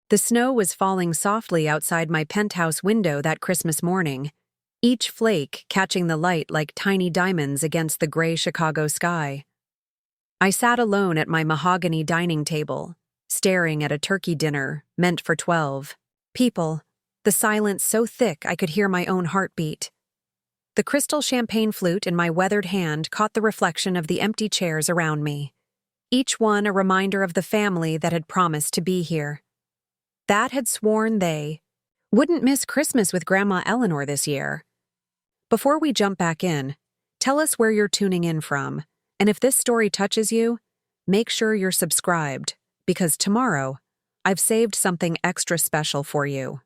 The snow was falling softly outside my penthouse window that Christmas morning, each flake catching the light like tiny diamonds against the gray Chicago sky. I sat alone at my mahogany dining table, staring at a turkey dinner meant for 12 people, the silence so thick I could hear my own heartbeat. The crystal champagne flute in my weathered hand caught the reflection of the empty chairs around me, each one a reminder of the family that had promised to be here. That had sworn they wouldn't miss Christmas with Grandma Eleanor this year. Before we jump back in, tell us where you're tuning in from, and if this story touches you, make sure you're subscribed, because tomorrow, I've saved something extra special for you.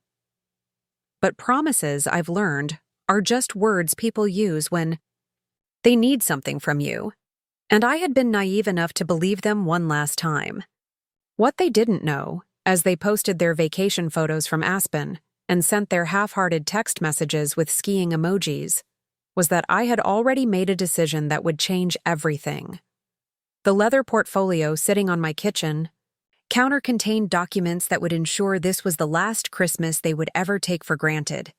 But promises, I've learned, are just words people use when they need something from you, and I had been naive enough to believe them one last time. What they didn't know, as they posted their vacation photos from Aspen and sent their half-hearted text messages with skiing emojis, was that I had already made a decision that would change everything. The leather portfolio sitting on my kitchen counter contained documents that would ensure this was the last Christmas they would ever take for granted.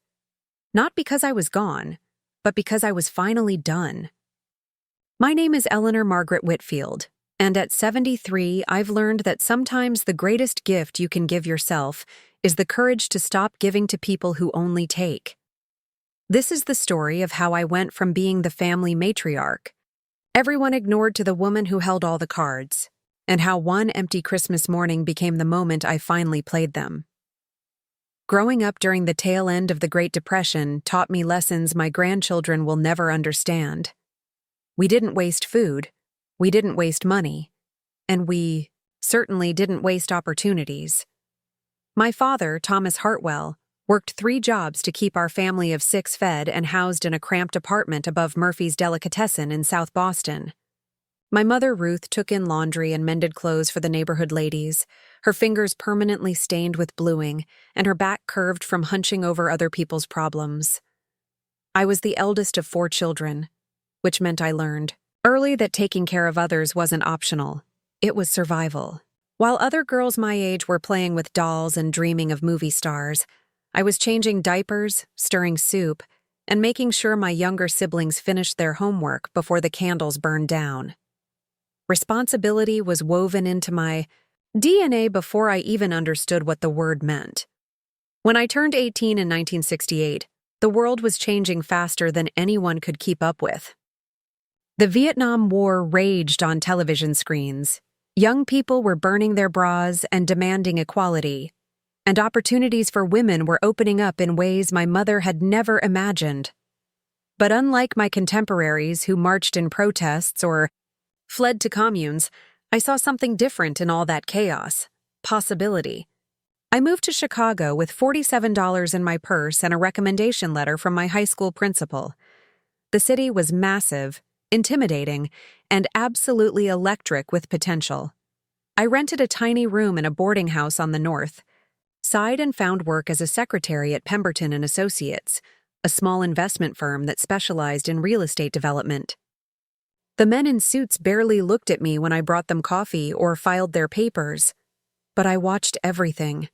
Not because I was gone, but because I was finally done. My name is Eleanor Margaret Whitfield, and at 73, I've learned that sometimes the greatest gift you can give yourself is the courage to stop giving to people who only take. This is the story of how I went from being the family matriarch, everyone ignored, to the woman who held all the cards, and how one empty Christmas morning became the moment I finally played them. Growing up during the tail end of the Great Depression taught me lessons my grandchildren will never understand. We didn't waste food, we didn't waste money, and we certainly didn't waste opportunities. My father, Thomas Hartwell, worked 3 jobs to keep our family of 6 fed and housed in a cramped apartment above Murphy's Delicatessen in South Boston. My mother, Ruth, took in laundry and mended clothes for the neighborhood ladies, her fingers permanently stained with bluing and her back curved from hunching over other people's problems. I was the eldest of 4 children, which meant I learned early that taking care of others wasn't optional. It was survival. While other girls my age were playing with dolls and dreaming of movie stars, I was changing diapers, stirring soup, and making sure my younger siblings finished their homework before the candles burned down. Responsibility was woven into my DNA before I even understood what the word meant. When I turned 18 in 1968, the world was changing faster than anyone could keep up with. The Vietnam War raged on television screens. Young people were burning their bras and demanding equality, and opportunities for women were opening up in ways my mother had never imagined. But unlike my contemporaries who marched in protests or fled to communes, I saw something different in all that chaos: possibility. I moved to Chicago with $47 in my purse and a recommendation letter from my high school principal. The city was massive, intimidating, and absolutely electric with potential. I rented a tiny room in a boarding house on the north side and found work as a secretary at Pemberton and Associates, a small investment firm that specialized in real estate development. The men in suits barely looked at me when I brought them coffee or filed their papers, but I watched everything.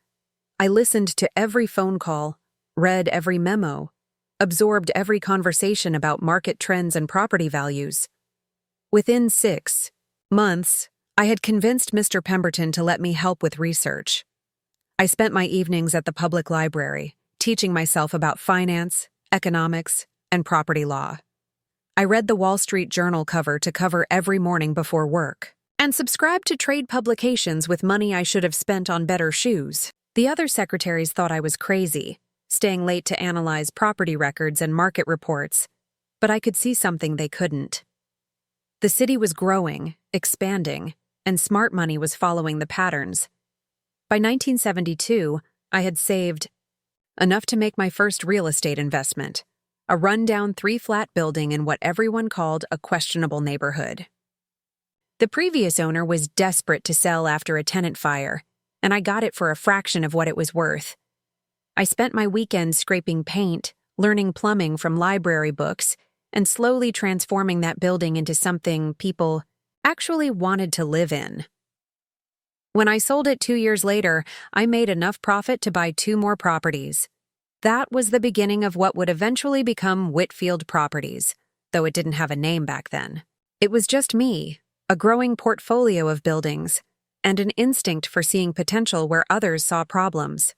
I listened to every phone call, read every memo, absorbed every conversation about market trends and property values. Within 6 months, I had convinced Mr. Pemberton to let me help with research. I spent my evenings at the public library, teaching myself about finance, economics, and property law. I read the Wall Street Journal cover to cover every morning before work, and subscribed to trade publications with money I should have spent on better shoes. The other secretaries thought I was crazy, staying late to analyze property records and market reports, but I could see something they couldn't. The city was growing, expanding, and smart money was following the patterns. By 1972, I had saved enough to make my first real estate investment, a rundown 3-flat building in what everyone called a questionable neighborhood. The previous owner was desperate to sell after a tenant fire, and I got it for a fraction of what it was worth. I spent my weekends scraping paint, learning plumbing from library books, and slowly transforming that building into something people actually wanted to live in. When I sold it 2 years later, I made enough profit to buy 2 more properties. That was the beginning of what would eventually become Whitfield Properties, though it didn't have a name back then. It was just me, a growing portfolio of buildings, and an instinct for seeing potential where others saw problems.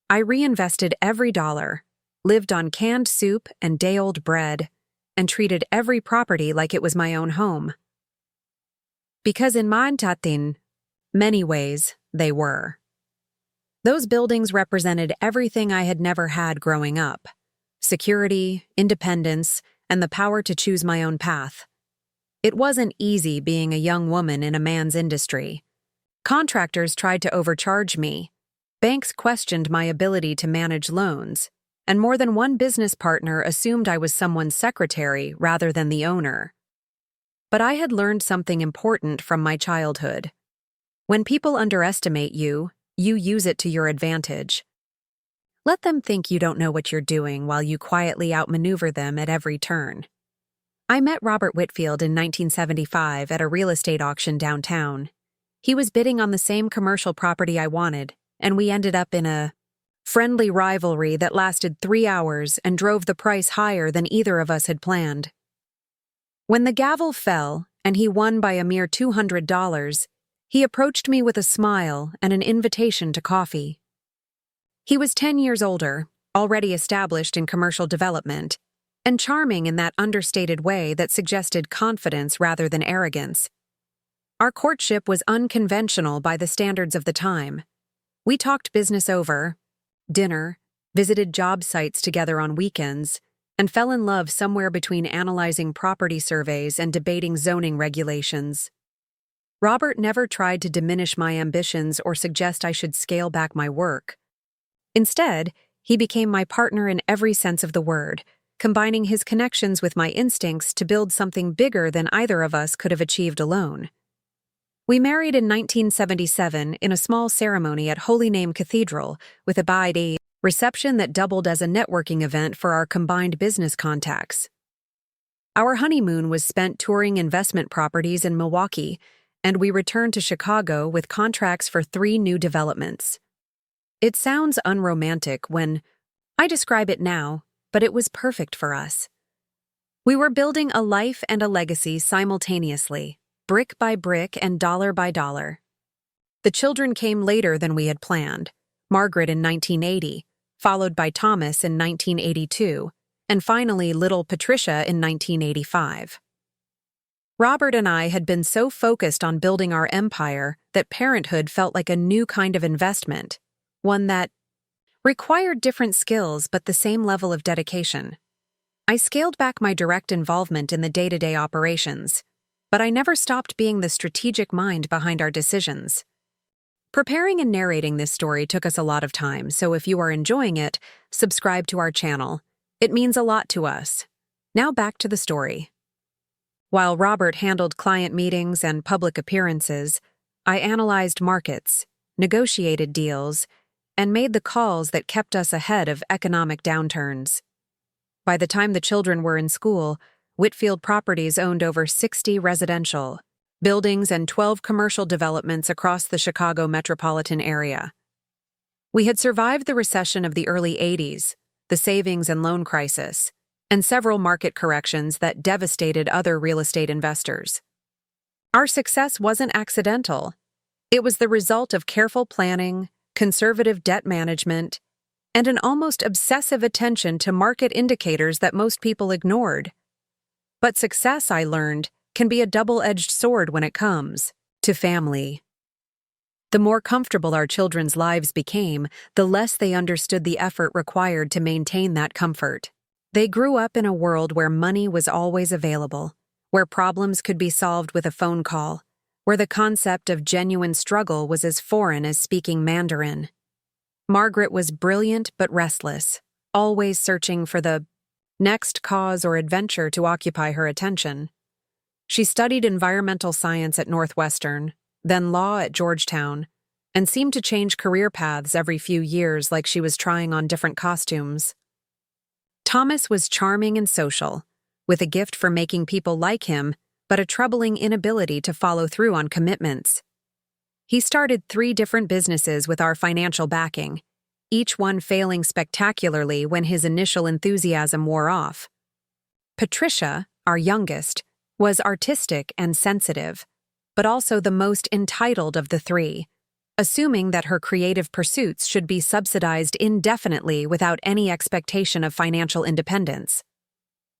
I reinvested every dollar, lived on canned soup and day-old bread, and treated every property like it was my own home. Because in many ways, they were. Those buildings represented everything I had never had growing up: security, independence, and the power to choose my own path. It wasn't easy being a young woman in a man's industry. Contractors tried to overcharge me. Banks questioned my ability to manage loans, and more than one business partner assumed I was someone's secretary rather than the owner. But I had learned something important from my childhood. When people underestimate you, you use it to your advantage. Let them think you don't know what you're doing while you quietly outmaneuver them at every turn. I met Robert Whitfield in 1975 at a real estate auction downtown. He was bidding on the same commercial property I wanted, and we ended up in a friendly rivalry that lasted 3 hours and drove the price higher than either of us had planned. When the gavel fell and he won by a mere $200, he approached me with a smile and an invitation to coffee. He was 10 years older, already established in commercial development, and charming in that understated way that suggested confidence rather than arrogance. Our courtship was unconventional by the standards of the time. We talked business over, dinner, visited job sites together on weekends, and fell in love somewhere between analyzing property surveys and debating zoning regulations. Robert never tried to diminish my ambitions or suggest I should scale back my work. Instead, he became my partner in every sense of the word, combining his connections with my instincts to build something bigger than either of us could have achieved alone. We married in 1977 in a small ceremony at Holy Name Cathedral with a bide reception that doubled as a networking event for our combined business contacts. Our honeymoon was spent touring investment properties in Milwaukee, and we returned to Chicago with contracts for 3 new developments. It sounds unromantic when I describe it now, but it was perfect for us. We were building a life and a legacy simultaneously, brick by brick and dollar by dollar. The children came later than we had planned: Margaret in 1980, followed by Thomas in 1982, and finally little Patricia in 1985. Robert and I had been so focused on building our empire that parenthood felt like a new kind of investment, one that required different skills but the same level of dedication. I scaled back my direct involvement in the day-to-day operations, but I never stopped being the strategic mind behind our decisions. Preparing and narrating this story took us a lot of time, so if you are enjoying it, subscribe to our channel. It means a lot to us. Now back to the story. While Robert handled client meetings and public appearances, I analyzed markets, negotiated deals, and made the calls that kept us ahead of economic downturns. By the time the children were in school, Whitfield Properties owned over 60 residential buildings and 12 commercial developments across the Chicago metropolitan area. We had survived the recession of the early 80s, the savings and loan crisis, and several market corrections that devastated other real estate investors. Our success wasn't accidental. It was the result of careful planning, conservative debt management, and an almost obsessive attention to market indicators that most people ignored. But success, I learned, can be a double-edged sword when it comes to family. The more comfortable our children's lives became, the less they understood the effort required to maintain that comfort. They grew up in a world where money was always available, where problems could be solved with a phone call, where the concept of genuine struggle was as foreign as speaking Mandarin. Margaret was brilliant but restless, always searching for the next cause or adventure to occupy her attention. She studied environmental science at Northwestern, then law at Georgetown, and seemed to change career paths every few years like she was trying on different costumes. Thomas was charming and social, with a gift for making people like him, but a troubling inability to follow through on commitments. He started 3 different businesses with our financial backing, each one failing spectacularly when his initial enthusiasm wore off. Patricia, our youngest, was artistic and sensitive, but also the most entitled of the 3, assuming that her creative pursuits should be subsidized indefinitely without any expectation of financial independence.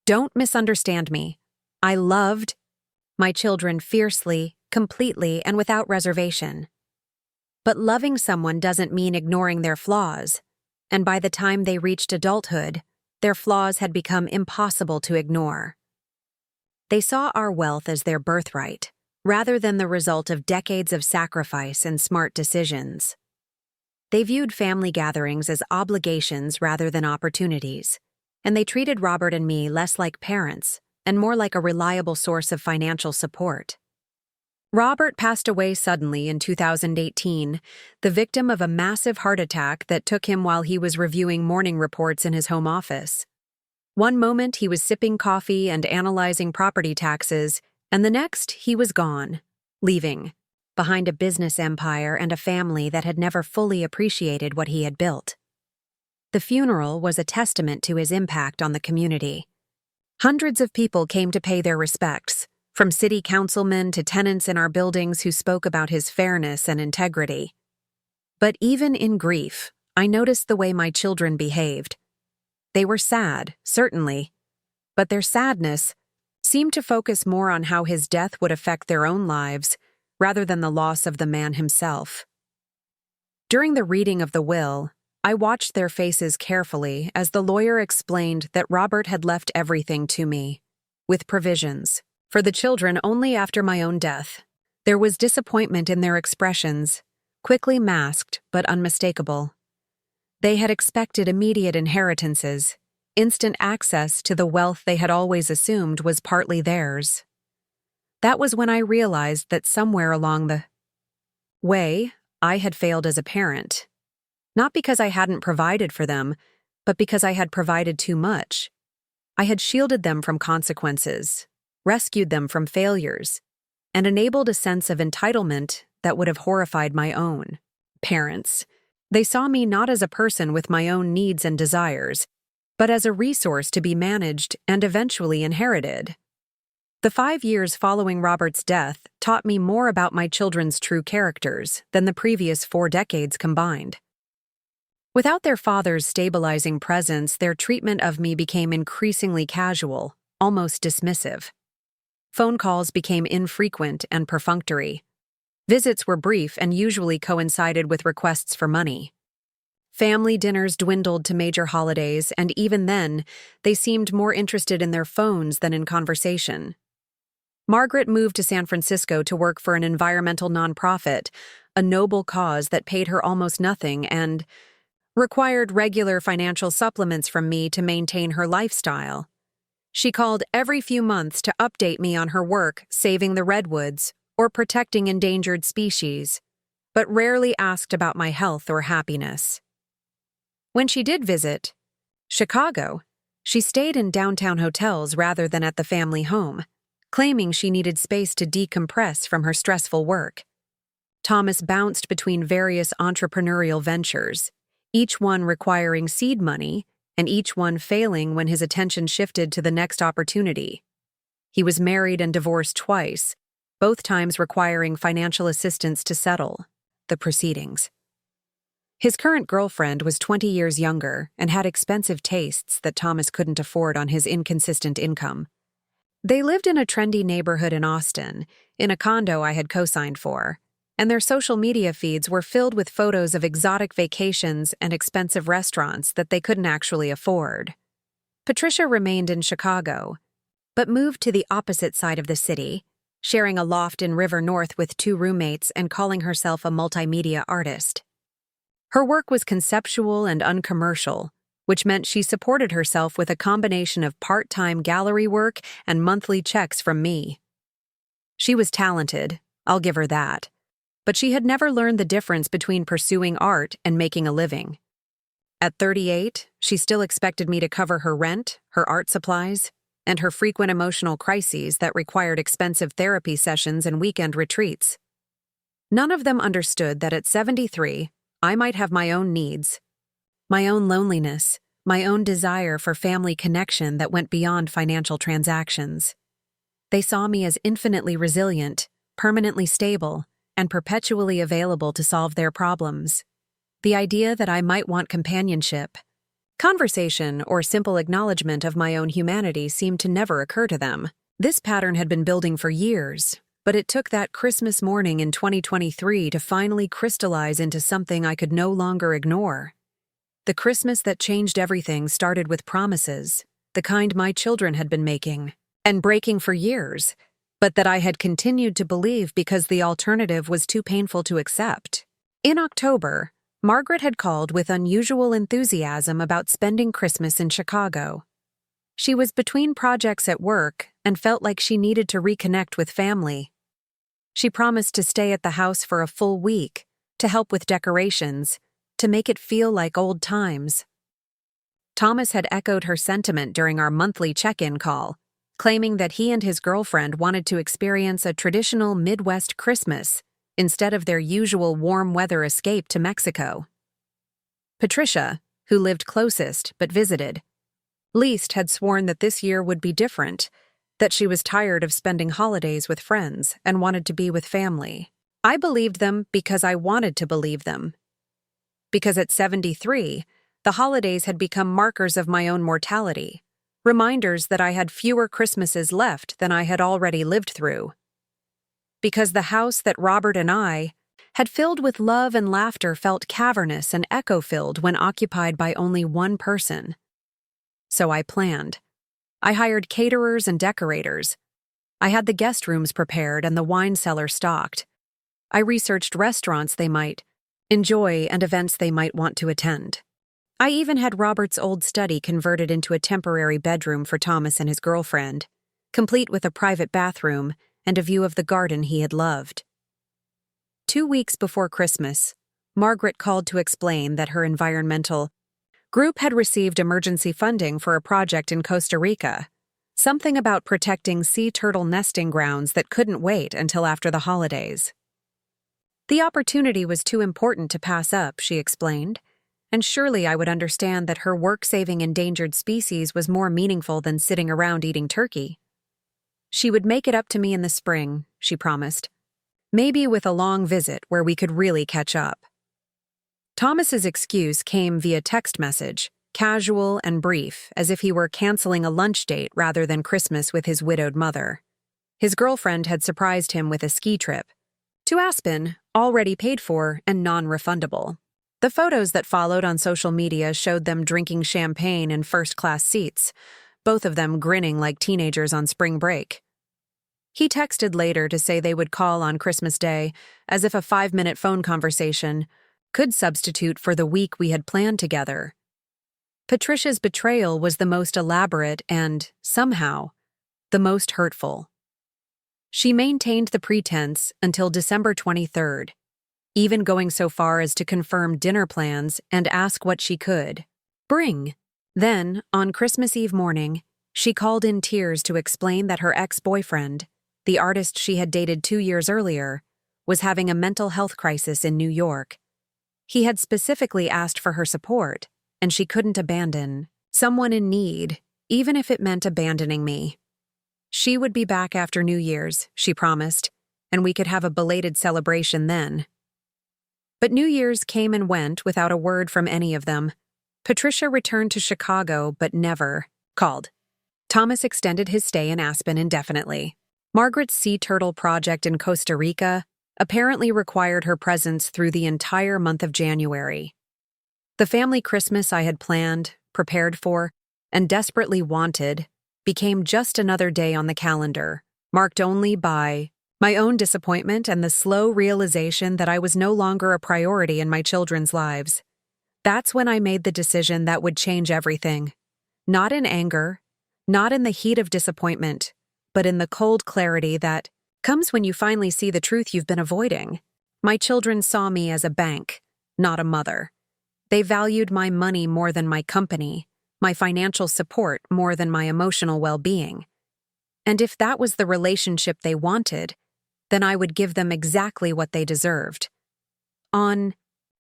Don't misunderstand me. I loved my children fiercely, completely, and without reservation. But loving someone doesn't mean ignoring their flaws, and by the time they reached adulthood, their flaws had become impossible to ignore. They saw our wealth as their birthright, rather than the result of decades of sacrifice and smart decisions. They viewed family gatherings as obligations rather than opportunities, and they treated Robert and me less like parents and more like a reliable source of financial support. Robert passed away suddenly in 2018, the victim of a massive heart attack that took him while he was reviewing morning reports in his home office. One moment he was sipping coffee and analyzing property taxes, and the next he was gone, leaving behind a business empire and a family that had never fully appreciated what he had built. The funeral was a testament to his impact on the community. Hundreds of people came to pay their respects, from city councilmen to tenants in our buildings who spoke about his fairness and integrity. But even in grief, I noticed the way my children behaved. They were sad, certainly, but their sadness seemed to focus more on how his death would affect their own lives rather than the loss of the man himself. During the reading of the will, I watched their faces carefully as the lawyer explained that Robert had left everything to me, with provisions for the children only after my own death. There was disappointment in their expressions, quickly masked but unmistakable. They had expected immediate inheritances, instant access to the wealth they had always assumed was partly theirs. That was when I realized that somewhere along the way, I had failed as a parent. Not because I hadn't provided for them, but because I had provided too much. I had shielded them from consequences, rescued them from failures, and enabled a sense of entitlement that would have horrified my own parents. They saw me not as a person with my own needs and desires, but as a resource to be managed and eventually inherited. The 5 years following Robert's death taught me more about my children's true characters than the previous 4 decades combined. Without their father's stabilizing presence, their treatment of me became increasingly casual, almost dismissive. Phone calls became infrequent and perfunctory. Visits were brief and usually coincided with requests for money. Family dinners dwindled to major holidays, and even then, they seemed more interested in their phones than in conversation. Margaret moved to San Francisco to work for an environmental nonprofit, a noble cause that paid her almost nothing and required regular financial supplements from me to maintain her lifestyle. She called every few months to update me on her work saving the redwoods or protecting endangered species, but rarely asked about my health or happiness. When she did visit Chicago, she stayed in downtown hotels rather than at the family home, claiming she needed space to decompress from her stressful work. Thomas bounced between various entrepreneurial ventures, each one requiring seed money and each one failing when his attention shifted to the next opportunity. He was married and divorced twice, both times requiring financial assistance to settle the proceedings. His current girlfriend was 20 years younger and had expensive tastes that Thomas couldn't afford on his inconsistent income. They lived in a trendy neighborhood in Austin, in a condo I had co-signed for, and their social media feeds were filled with photos of exotic vacations and expensive restaurants that they couldn't actually afford. Patricia remained in Chicago, but moved to the opposite side of the city, sharing a loft in River North with 2 roommates and calling herself a multimedia artist. Her work was conceptual and uncommercial, which meant she supported herself with a combination of part-time gallery work and monthly checks from me. She was talented, I'll give her that, but she had never learned the difference between pursuing art and making a living. At 38, she still expected me to cover her rent, her art supplies, and her frequent emotional crises that required expensive therapy sessions and weekend retreats. None of them understood that at 73, I might have my own needs, my own loneliness, my own desire for family connection that went beyond financial transactions. They saw me as infinitely resilient, permanently stable, and perpetually available to solve their problems. The idea that I might want companionship, conversation, or simple acknowledgement of my own humanity seemed to never occur to them. This pattern had been building for years, but it took that Christmas morning in 2023 to finally crystallize into something I could no longer ignore. The Christmas that changed everything started with promises, the kind my children had been making and breaking for years, but that I had continued to believe because the alternative was too painful to accept. In October, Margaret had called with unusual enthusiasm about spending Christmas in Chicago. She was between projects at work and felt like she needed to reconnect with family. She promised to stay at the house for a full week, to help with decorations, to make it feel like old times. Thomas had echoed her sentiment during our monthly check-in call, claiming that he and his girlfriend wanted to experience a traditional Midwest Christmas instead of their usual warm weather escape to Mexico. Patricia, who lived closest but visited, least had sworn that this year would be different, that she was tired of spending holidays with friends and wanted to be with family. I believed them because I wanted to believe them. Because at 73, the holidays had become markers of my own mortality, reminders that I had fewer Christmases left than I had already lived through. Because the house that Robert and I had filled with love and laughter felt cavernous and echo-filled when occupied by only one person. So I planned. I hired caterers and decorators. I had the guest rooms prepared and the wine cellar stocked. I researched restaurants they might enjoy and events they might want to attend. I even had Robert's old study converted into a temporary bedroom for Thomas and his girlfriend, complete with a private bathroom and a view of the garden he had loved. 2 weeks before Christmas, Margaret called to explain that her environmental group had received emergency funding for a project in Costa Rica, something about protecting sea turtle nesting grounds that couldn't wait until after the holidays. The opportunity was too important to pass up, she explained, and surely I would understand that her work saving endangered species was more meaningful than sitting around eating turkey. She would make it up to me in the spring, she promised, maybe with a long visit where we could really catch up. Thomas's excuse came via text message, casual and brief, as if he were canceling a lunch date rather than Christmas with his widowed mother. His girlfriend had surprised him with a ski trip to Aspen, already paid for and non-refundable. The photos that followed on social media showed them drinking champagne in first-class seats, both of them grinning like teenagers on spring break. He texted later to say they would call on Christmas Day, as if a 5-minute phone conversation could substitute for the week we had planned together. Patricia's betrayal was the most elaborate and, somehow, the most hurtful. She maintained the pretense until December 23rd, even going so far as to confirm dinner plans and ask what she could bring. Then, on Christmas Eve morning, she called in tears to explain that her ex-boyfriend, the artist she had dated 2 years earlier, was having a mental health crisis in New York. He had specifically asked for her support, and she couldn't abandon someone in need, even if it meant abandoning me. She would be back after New Year's, she promised, and we could have a belated celebration then. But New Year's came and went without a word from any of them. Patricia returned to Chicago but never called. Thomas extended his stay in Aspen indefinitely. Margaret's sea turtle project in Costa Rica apparently required her presence through the entire month of January. The family Christmas I had planned, prepared for, and desperately wanted became just another day on the calendar, marked only by my own disappointment and the slow realization that I was no longer a priority in my children's lives. That's when I made the decision that would change everything. Not in anger, not in the heat of disappointment, but in the cold clarity that comes when you finally see the truth you've been avoiding. My children saw me as a bank, not a mother. They valued my money more than my company, my financial support more than my emotional well-being. And if that was the relationship they wanted, then I would give them exactly what they deserved. On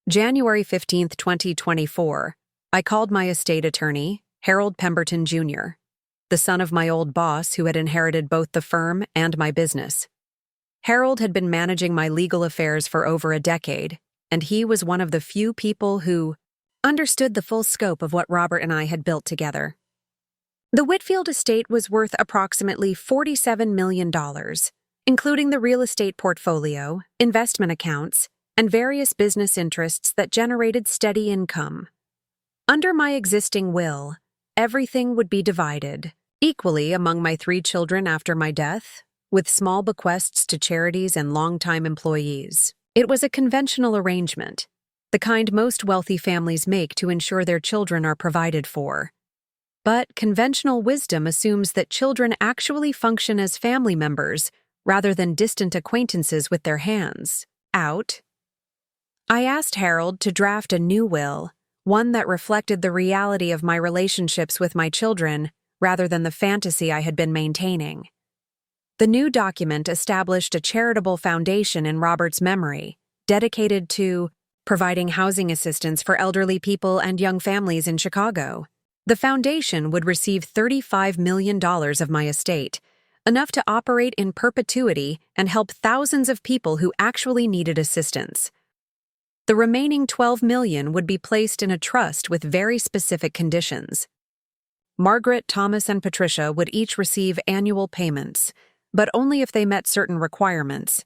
January 15th, 2024, I called my estate attorney, Harold Pemberton Jr., the son of my old boss who had inherited both the firm and my business. Harold had been managing my legal affairs for over a decade, and he was one of the few people who understood the full scope of what Robert and I had built together. The Whitfield estate was worth approximately $47 million, including the real estate portfolio, investment accounts, and various business interests that generated steady income. Under my existing will, everything would be divided equally among my 3 children after my death, with small bequests to charities and longtime employees. It was a conventional arrangement, the kind most wealthy families make to ensure their children are provided for. But conventional wisdom assumes that children actually function as family members rather than distant acquaintances with their hands out. I asked Harold to draft a new will, one that reflected the reality of my relationships with my children rather than the fantasy I had been maintaining. The new document established a charitable foundation in Robert's memory, dedicated to providing housing assistance for elderly people and young families in Chicago. The foundation would receive $35 million of my estate, enough to operate in perpetuity and help thousands of people who actually needed assistance. The remaining $12 million would be placed in a trust with very specific conditions. Margaret, Thomas, and Patricia would each receive annual payments, but only if they met certain requirements: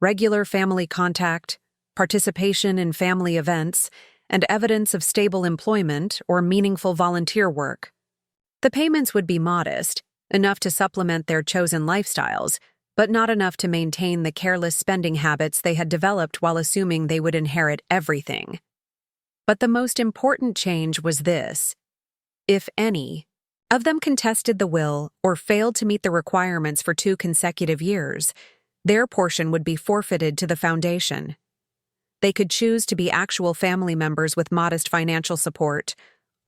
regular family contact, participation in family events, and evidence of stable employment or meaningful volunteer work. The payments would be modest, enough to supplement their chosen lifestyles, but not enough to maintain the careless spending habits they had developed while assuming they would inherit everything. But the most important change was this: if any of them contested the will or failed to meet the requirements for 2 consecutive years, their portion would be forfeited to the foundation. They could choose to be actual family members with modest financial support,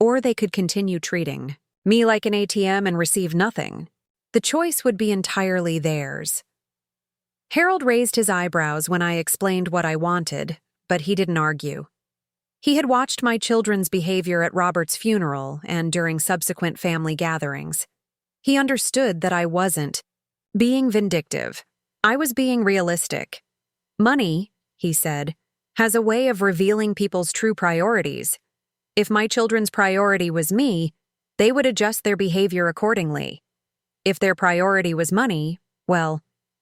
or they could continue treating me like an ATM and receive nothing. The choice would be entirely theirs. Harold raised his eyebrows when I explained what I wanted, but he didn't argue. He had watched my children's behavior at Robert's funeral and during subsequent family gatherings. He understood that I wasn't being vindictive. I was being realistic. Money, he said, has a way of revealing people's true priorities. If my children's priority was me, they would adjust their behavior accordingly. If their priority was money, well,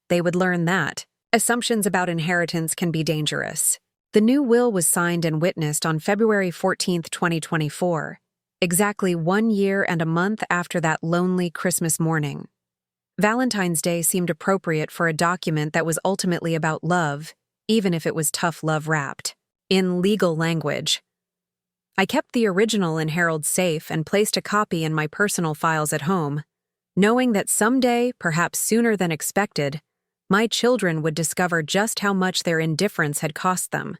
they would learn that. Assumptions about inheritance can be dangerous. The new will was signed and witnessed on February 14th, 2024, exactly 1 year and a month after that lonely Christmas morning. Valentine's Day seemed appropriate for a document that was ultimately about love, even if it was tough love wrapped in legal language. I kept the original in Harold's safe and placed a copy in my personal files at home, knowing that someday, perhaps sooner than expected, my children would discover just how much their indifference had cost them.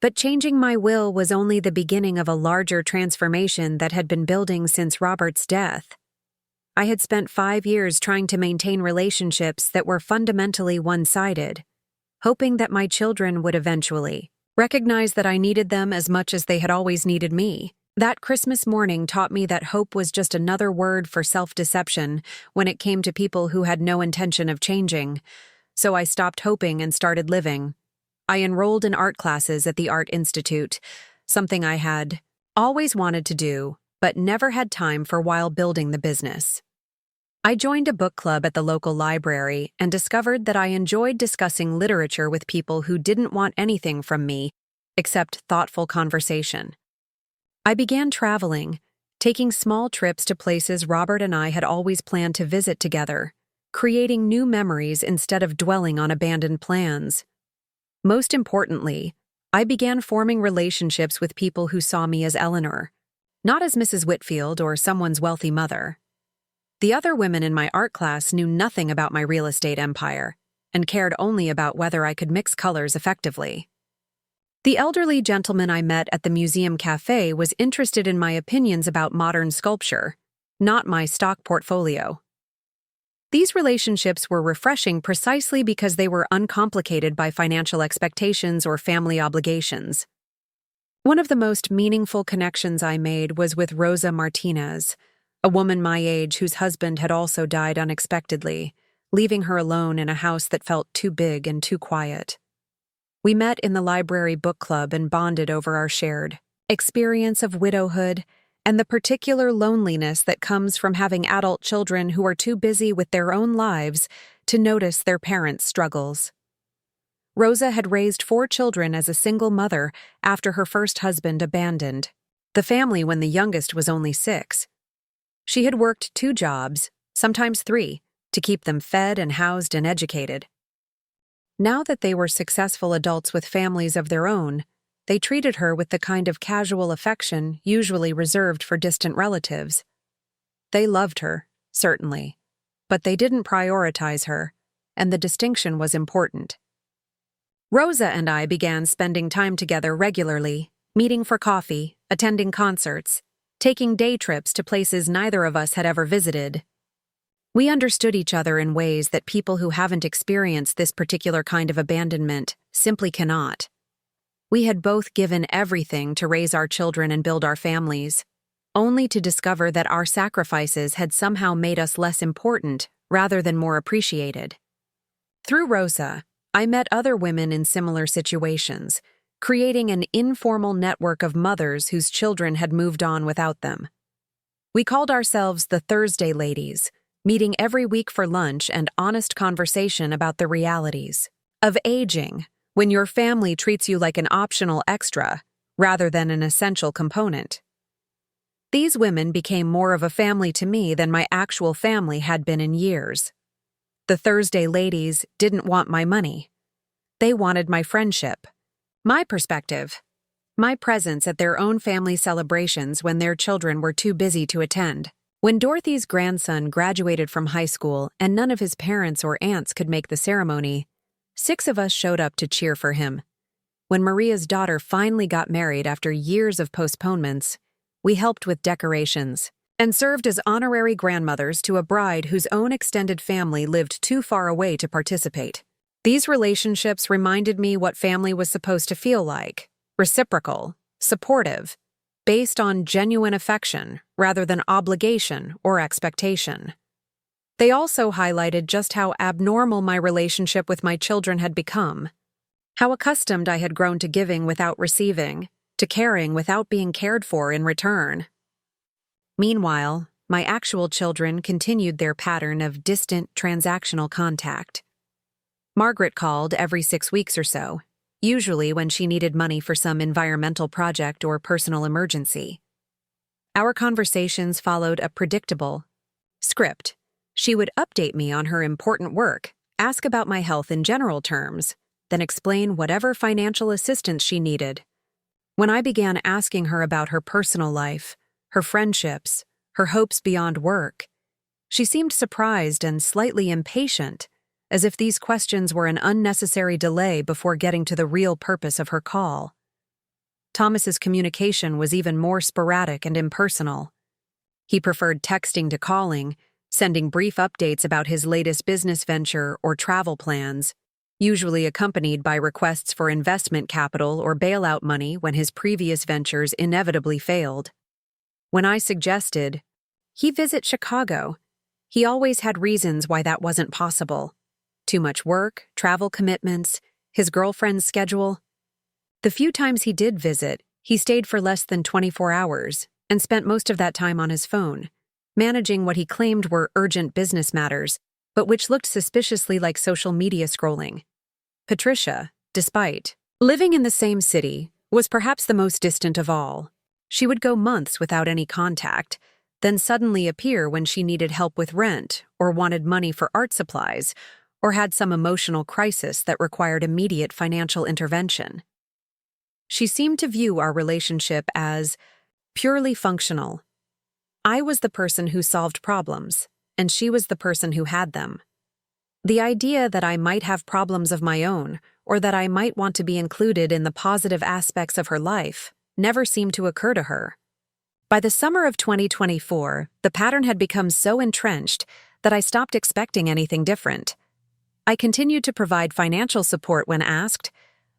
But changing my will was only the beginning of a larger transformation that had been building since Robert's death. I had spent 5 years trying to maintain relationships that were fundamentally one-sided, hoping that my children would eventually recognize that I needed them as much as they had always needed me. That Christmas morning taught me that hope was just another word for self-deception when it came to people who had no intention of changing. So I stopped hoping and started living. I enrolled in art classes at the Art Institute, something I had always wanted to do, but never had time for while building the business. I joined a book club at the local library and discovered that I enjoyed discussing literature with people who didn't want anything from me except thoughtful conversation. I began traveling, taking small trips to places Robert and I had always planned to visit together, creating new memories instead of dwelling on abandoned plans. Most importantly, I began forming relationships with people who saw me as Eleanor, not as Mrs. Whitfield or someone's wealthy mother. The other women in my art class knew nothing about my real estate empire and cared only about whether I could mix colors effectively. The elderly gentleman I met at the museum cafe was interested in my opinions about modern sculpture, not my stock portfolio. These relationships were refreshing precisely because they were uncomplicated by financial expectations or family obligations. One of the most meaningful connections I made was with Rosa Martinez, a woman my age whose husband had also died unexpectedly, leaving her alone in a house that felt too big and too quiet. We met in the library book club and bonded over our shared experience of widowhood and the particular loneliness that comes from having adult children who are too busy with their own lives to notice their parents' struggles. Rosa had raised 4 children as a single mother after her first husband abandoned the family when the youngest was only 6. She had worked 2 jobs, sometimes 3, to keep them fed and housed and educated. Now that they were successful adults with families of their own, they treated her with the kind of casual affection usually reserved for distant relatives. They loved her, certainly, but they didn't prioritize her, and the distinction was important. Rosa and I began spending time together regularly, meeting for coffee, attending concerts, taking day trips to places neither of us had ever visited. We understood each other in ways that people who haven't experienced this particular kind of abandonment simply cannot. We had both given everything to raise our children and build our families, only to discover that our sacrifices had somehow made us less important rather than more appreciated. Through Rosa, I met other women in similar situations, creating an informal network of mothers whose children had moved on without them. We called ourselves the Thursday Ladies, meeting every week for lunch and honest conversation about the realities of aging, when your family treats you like an optional extra rather than an essential component. These women became more of a family to me than my actual family had been in years. The Thursday Ladies didn't want my money. They wanted my friendship, my perspective, my presence at their own family celebrations when their children were too busy to attend. When Dorothy's grandson graduated from high school and none of his parents or aunts could make the ceremony, 6 of us showed up to cheer for him. When Maria's daughter finally got married after years of postponements, we helped with decorations and served as honorary grandmothers to a bride whose own extended family lived too far away to participate. These relationships reminded me what family was supposed to feel like: reciprocal, supportive, based on genuine affection rather than obligation or expectation. They also highlighted just how abnormal my relationship with my children had become, how accustomed I had grown to giving without receiving, to caring without being cared for in return. Meanwhile, my actual children continued their pattern of distant transactional contact. Margaret called every 6 weeks or so, usually when she needed money for some environmental project or personal emergency. Our conversations followed a predictable script. She would update me on her important work, ask about my health in general terms, then explain whatever financial assistance she needed. When I began asking her about her personal life, her friendships, her hopes beyond work, she seemed surprised and slightly impatient, as if these questions were an unnecessary delay before getting to the real purpose of her call. Thomas's communication was even more sporadic and impersonal. He preferred texting to calling, sending brief updates about his latest business venture or travel plans, usually accompanied by requests for investment capital or bailout money when his previous ventures inevitably failed. When I suggested he visit Chicago, he always had reasons why that wasn't possible. Too much work, travel commitments, his girlfriend's schedule. The few times he did visit, he stayed for less than 24 hours and spent most of that time on his phone, managing what he claimed were urgent business matters, but which looked suspiciously like social media scrolling. Patricia, despite living in the same city, was perhaps the most distant of all. She would go months without any contact, then suddenly appear when she needed help with rent or wanted money for art supplies or had some emotional crisis that required immediate financial intervention. She seemed to view our relationship as purely functional. I was the person who solved problems, and she was the person who had them. The idea that I might have problems of my own, or that I might want to be included in the positive aspects of her life, never seemed to occur to her. By the summer of 2024, the pattern had become so entrenched that I stopped expecting anything different. I continued to provide financial support when asked,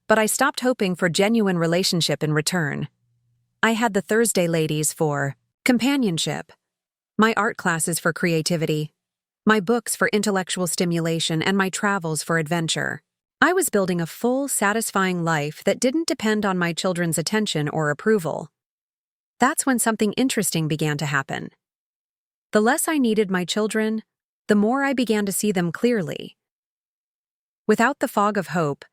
but I stopped hoping for genuine relationship in return. I had the Thursday ladies for companionship, my art classes for creativity, my books for intellectual stimulation, and my travels for adventure. I was building a full, satisfying life that didn't depend on my children's attention or approval. That's when something interesting began to happen. The less I needed my children, the more I began to see them clearly. Without the fog of hope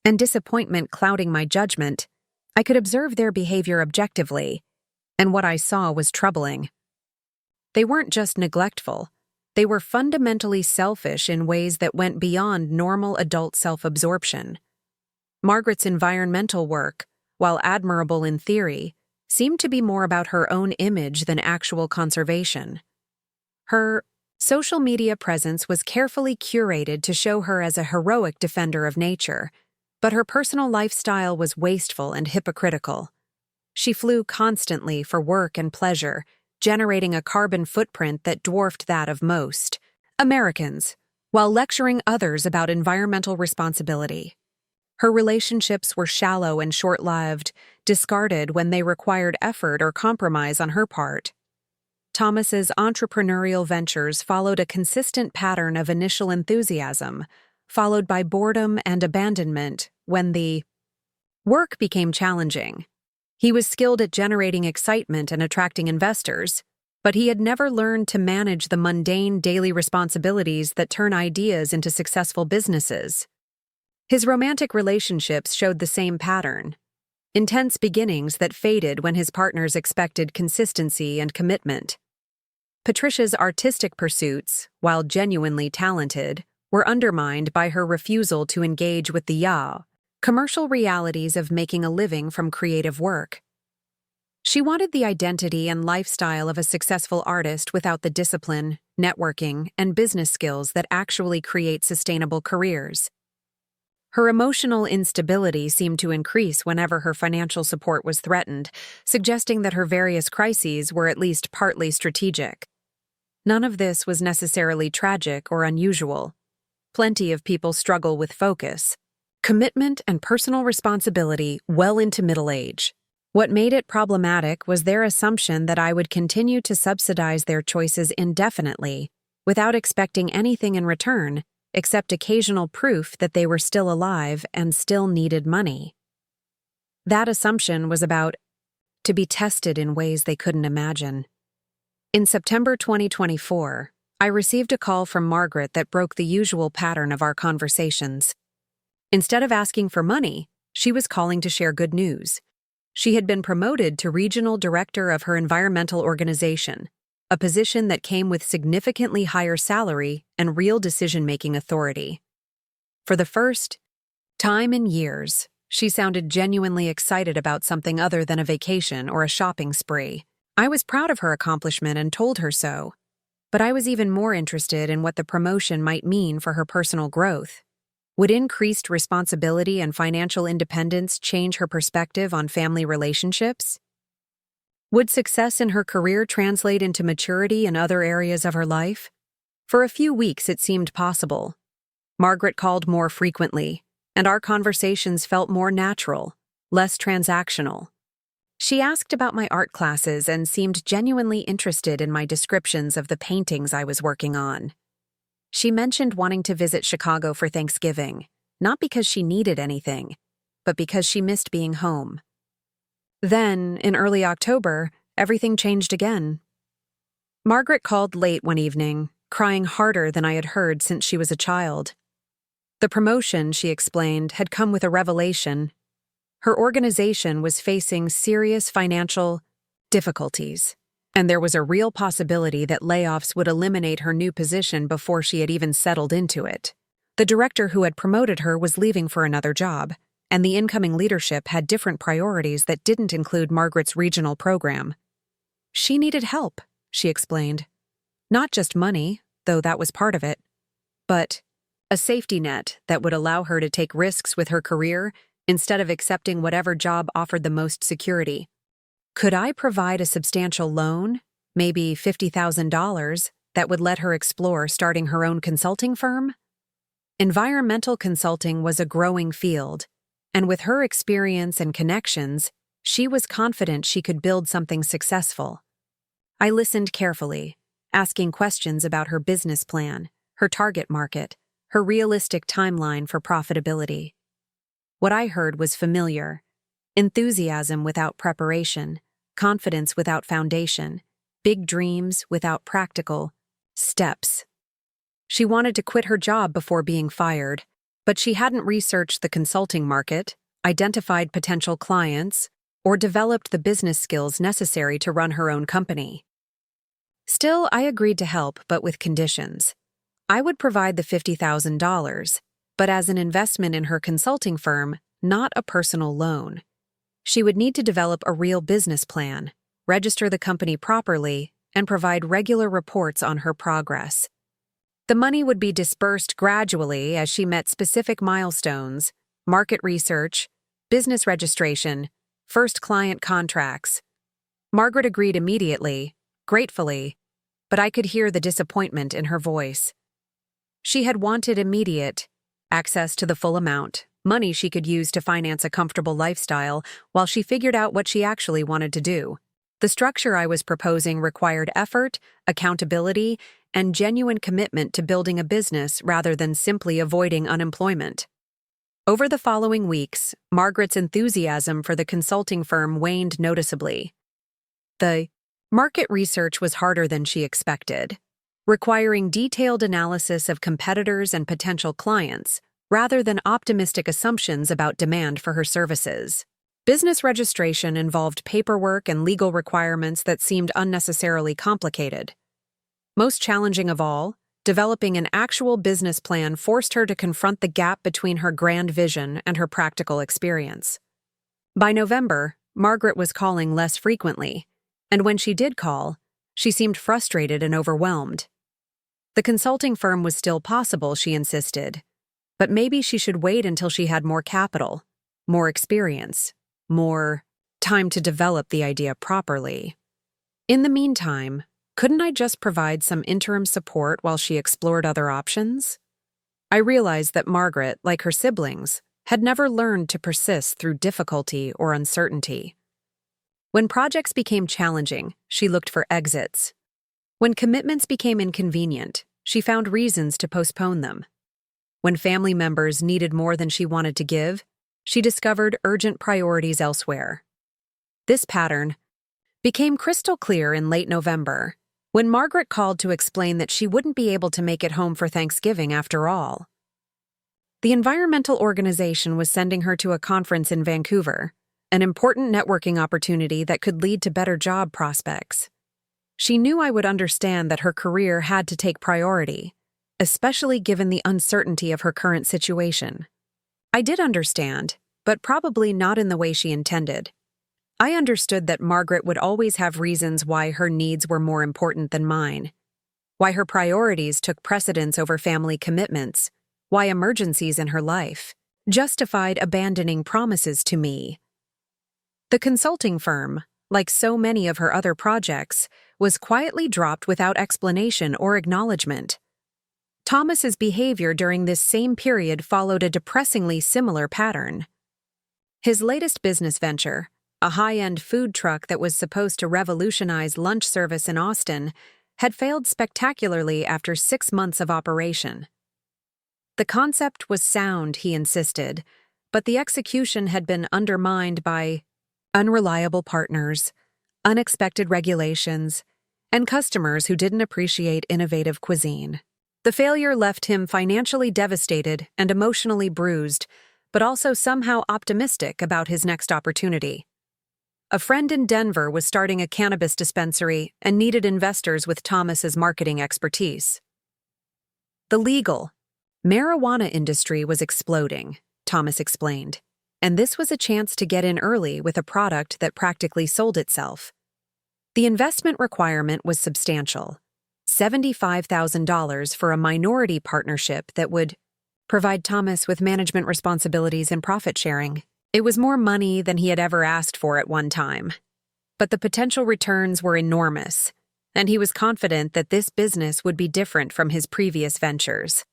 and disappointment clouding my judgment, I could observe their behavior objectively, and what I saw was troubling. They weren't just neglectful, they were fundamentally selfish in ways that went beyond normal adult self-absorption. Margaret's environmental work, while admirable in theory, seemed to be more about her own image than actual conservation. Her social media presence was carefully curated to show her as a heroic defender of nature, but her personal lifestyle was wasteful and hypocritical. She flew constantly for work and pleasure, generating a carbon footprint that dwarfed that of most Americans, while lecturing others about environmental responsibility. Her relationships were shallow and short-lived, discarded when they required effort or compromise on her part. Thomas's entrepreneurial ventures followed a consistent pattern of initial enthusiasm, followed by boredom and abandonment when the work became challenging. He was skilled at generating excitement and attracting investors, but he had never learned to manage the mundane daily responsibilities that turn ideas into successful businesses. His romantic relationships showed the same pattern. Intense beginnings that faded when his partners expected consistency and commitment. Patricia's artistic pursuits, while genuinely talented, were undermined by her refusal to engage with the commercial realities of making a living from creative work. She wanted the identity and lifestyle of a successful artist without the discipline, networking, and business skills that actually create sustainable careers. Her emotional instability seemed to increase whenever her financial support was threatened, suggesting that her various crises were at least partly strategic. None of this was necessarily tragic or unusual. Plenty of people struggle with focus, commitment, and personal responsibility well into middle age. What made it problematic was their assumption that I would continue to subsidize their choices indefinitely, without expecting anything in return, except occasional proof that they were still alive and still needed money. That assumption was about to be tested in ways they couldn't imagine. In September 2024, I received a call from Margaret that broke the usual pattern of our conversations. Instead of asking for money, she was calling to share good news. She had been promoted to regional director of her environmental organization, a position that came with significantly higher salary and real decision-making authority. For the first time in years, she sounded genuinely excited about something other than a vacation or a shopping spree. I was proud of her accomplishment and told her so, but I was even more interested in what the promotion might mean for her personal growth. Would increased responsibility and financial independence change her perspective on family relationships? Would success in her career translate into maturity in other areas of her life? For a few weeks it seemed possible. Margaret called more frequently, and our conversations felt more natural, less transactional. She asked about my art classes and seemed genuinely interested in my descriptions of the paintings I was working on. She mentioned wanting to visit Chicago for Thanksgiving, not because she needed anything, but because she missed being home. Then, in early October, everything changed again. Margaret called late one evening, crying harder than I had heard since she was a child. The promotion, she explained, had come with a revelation. Her organization was facing serious financial difficulties, and there was a real possibility that layoffs would eliminate her new position before she had even settled into it. The director who had promoted her was leaving for another job, and the incoming leadership had different priorities that didn't include Margaret's regional program. She needed help, she explained. Not just money, though that was part of it, but a safety net that would allow her to take risks with her career instead of accepting whatever job offered the most security. Could I provide a substantial loan, maybe $50,000, that would let her explore starting her own consulting firm? Environmental consulting was a growing field, and with her experience and connections, she was confident she could build something successful. I listened carefully, asking questions about her business plan, her target market, her realistic timeline for profitability. What I heard was familiar: enthusiasm without preparation, confidence without foundation, big dreams without practical steps. She wanted to quit her job before being fired, but she hadn't researched the consulting market, identified potential clients, or developed the business skills necessary to run her own company. Still, I agreed to help, but with conditions. I would provide the $50,000, but as an investment in her consulting firm, not a personal loan. She would need to develop a real business plan, register the company properly, and provide regular reports on her progress. The money would be dispersed gradually as she met specific milestones: market research, business registration, first client contracts. Margaret agreed immediately, gratefully, but I could hear the disappointment in her voice. She had wanted immediate access to the full amount, money she could use to finance a comfortable lifestyle while she figured out what she actually wanted to do. The structure I was proposing required effort, accountability, and genuine commitment to building a business rather than simply avoiding unemployment. Over the following weeks, Margaret's enthusiasm for the consulting firm waned noticeably. The market research was harder than she expected, requiring detailed analysis of competitors and potential clients, rather than optimistic assumptions about demand for her services. Business registration involved paperwork and legal requirements that seemed unnecessarily complicated. Most challenging of all, developing an actual business plan forced her to confront the gap between her grand vision and her practical experience. By November, Margaret was calling less frequently, and when she did call, she seemed frustrated and overwhelmed. The consulting firm was still possible, she insisted, but maybe she should wait until she had more capital, more experience, more time to develop the idea properly. In the meantime, couldn't I just provide some interim support while she explored other options? I realized that Margaret, like her siblings, had never learned to persist through difficulty or uncertainty. When projects became challenging, she looked for exits. When commitments became inconvenient, she found reasons to postpone them. When family members needed more than she wanted to give, she discovered urgent priorities elsewhere. This pattern became crystal clear in late November, when Margaret called to explain that she wouldn't be able to make it home for Thanksgiving after all. The environmental organization was sending her to a conference in Vancouver, an important networking opportunity that could lead to better job prospects. She knew I would understand that her career had to take priority, especially given the uncertainty of her current situation. I did understand, but probably not in the way she intended. I understood that Margaret would always have reasons why her needs were more important than mine, why her priorities took precedence over family commitments, why emergencies in her life justified abandoning promises to me. The consulting firm, like so many of her other projects, was quietly dropped without explanation or acknowledgement. Thomas's behavior during this same period followed a depressingly similar pattern. His latest business venture, a high-end food truck that was supposed to revolutionize lunch service in Aspen, had failed spectacularly after 6 months of operation. The concept was sound, he insisted, but the execution had been undermined by unreliable partners, unexpected regulations, and customers who didn't appreciate innovative cuisine. The failure left him financially devastated and emotionally bruised, but also somehow optimistic about his next opportunity. A friend in Denver was starting a cannabis dispensary and needed investors with Thomas's marketing expertise. The legal marijuana industry was exploding, Thomas explained, and this was a chance to get in early with a product that practically sold itself. The investment requirement was substantial: $75,000 for a minority partnership that would provide Thomas with management responsibilities and profit sharing. It was more money than he had ever asked for at one time, but the potential returns were enormous, and he was confident that this business would be different from his previous ventures.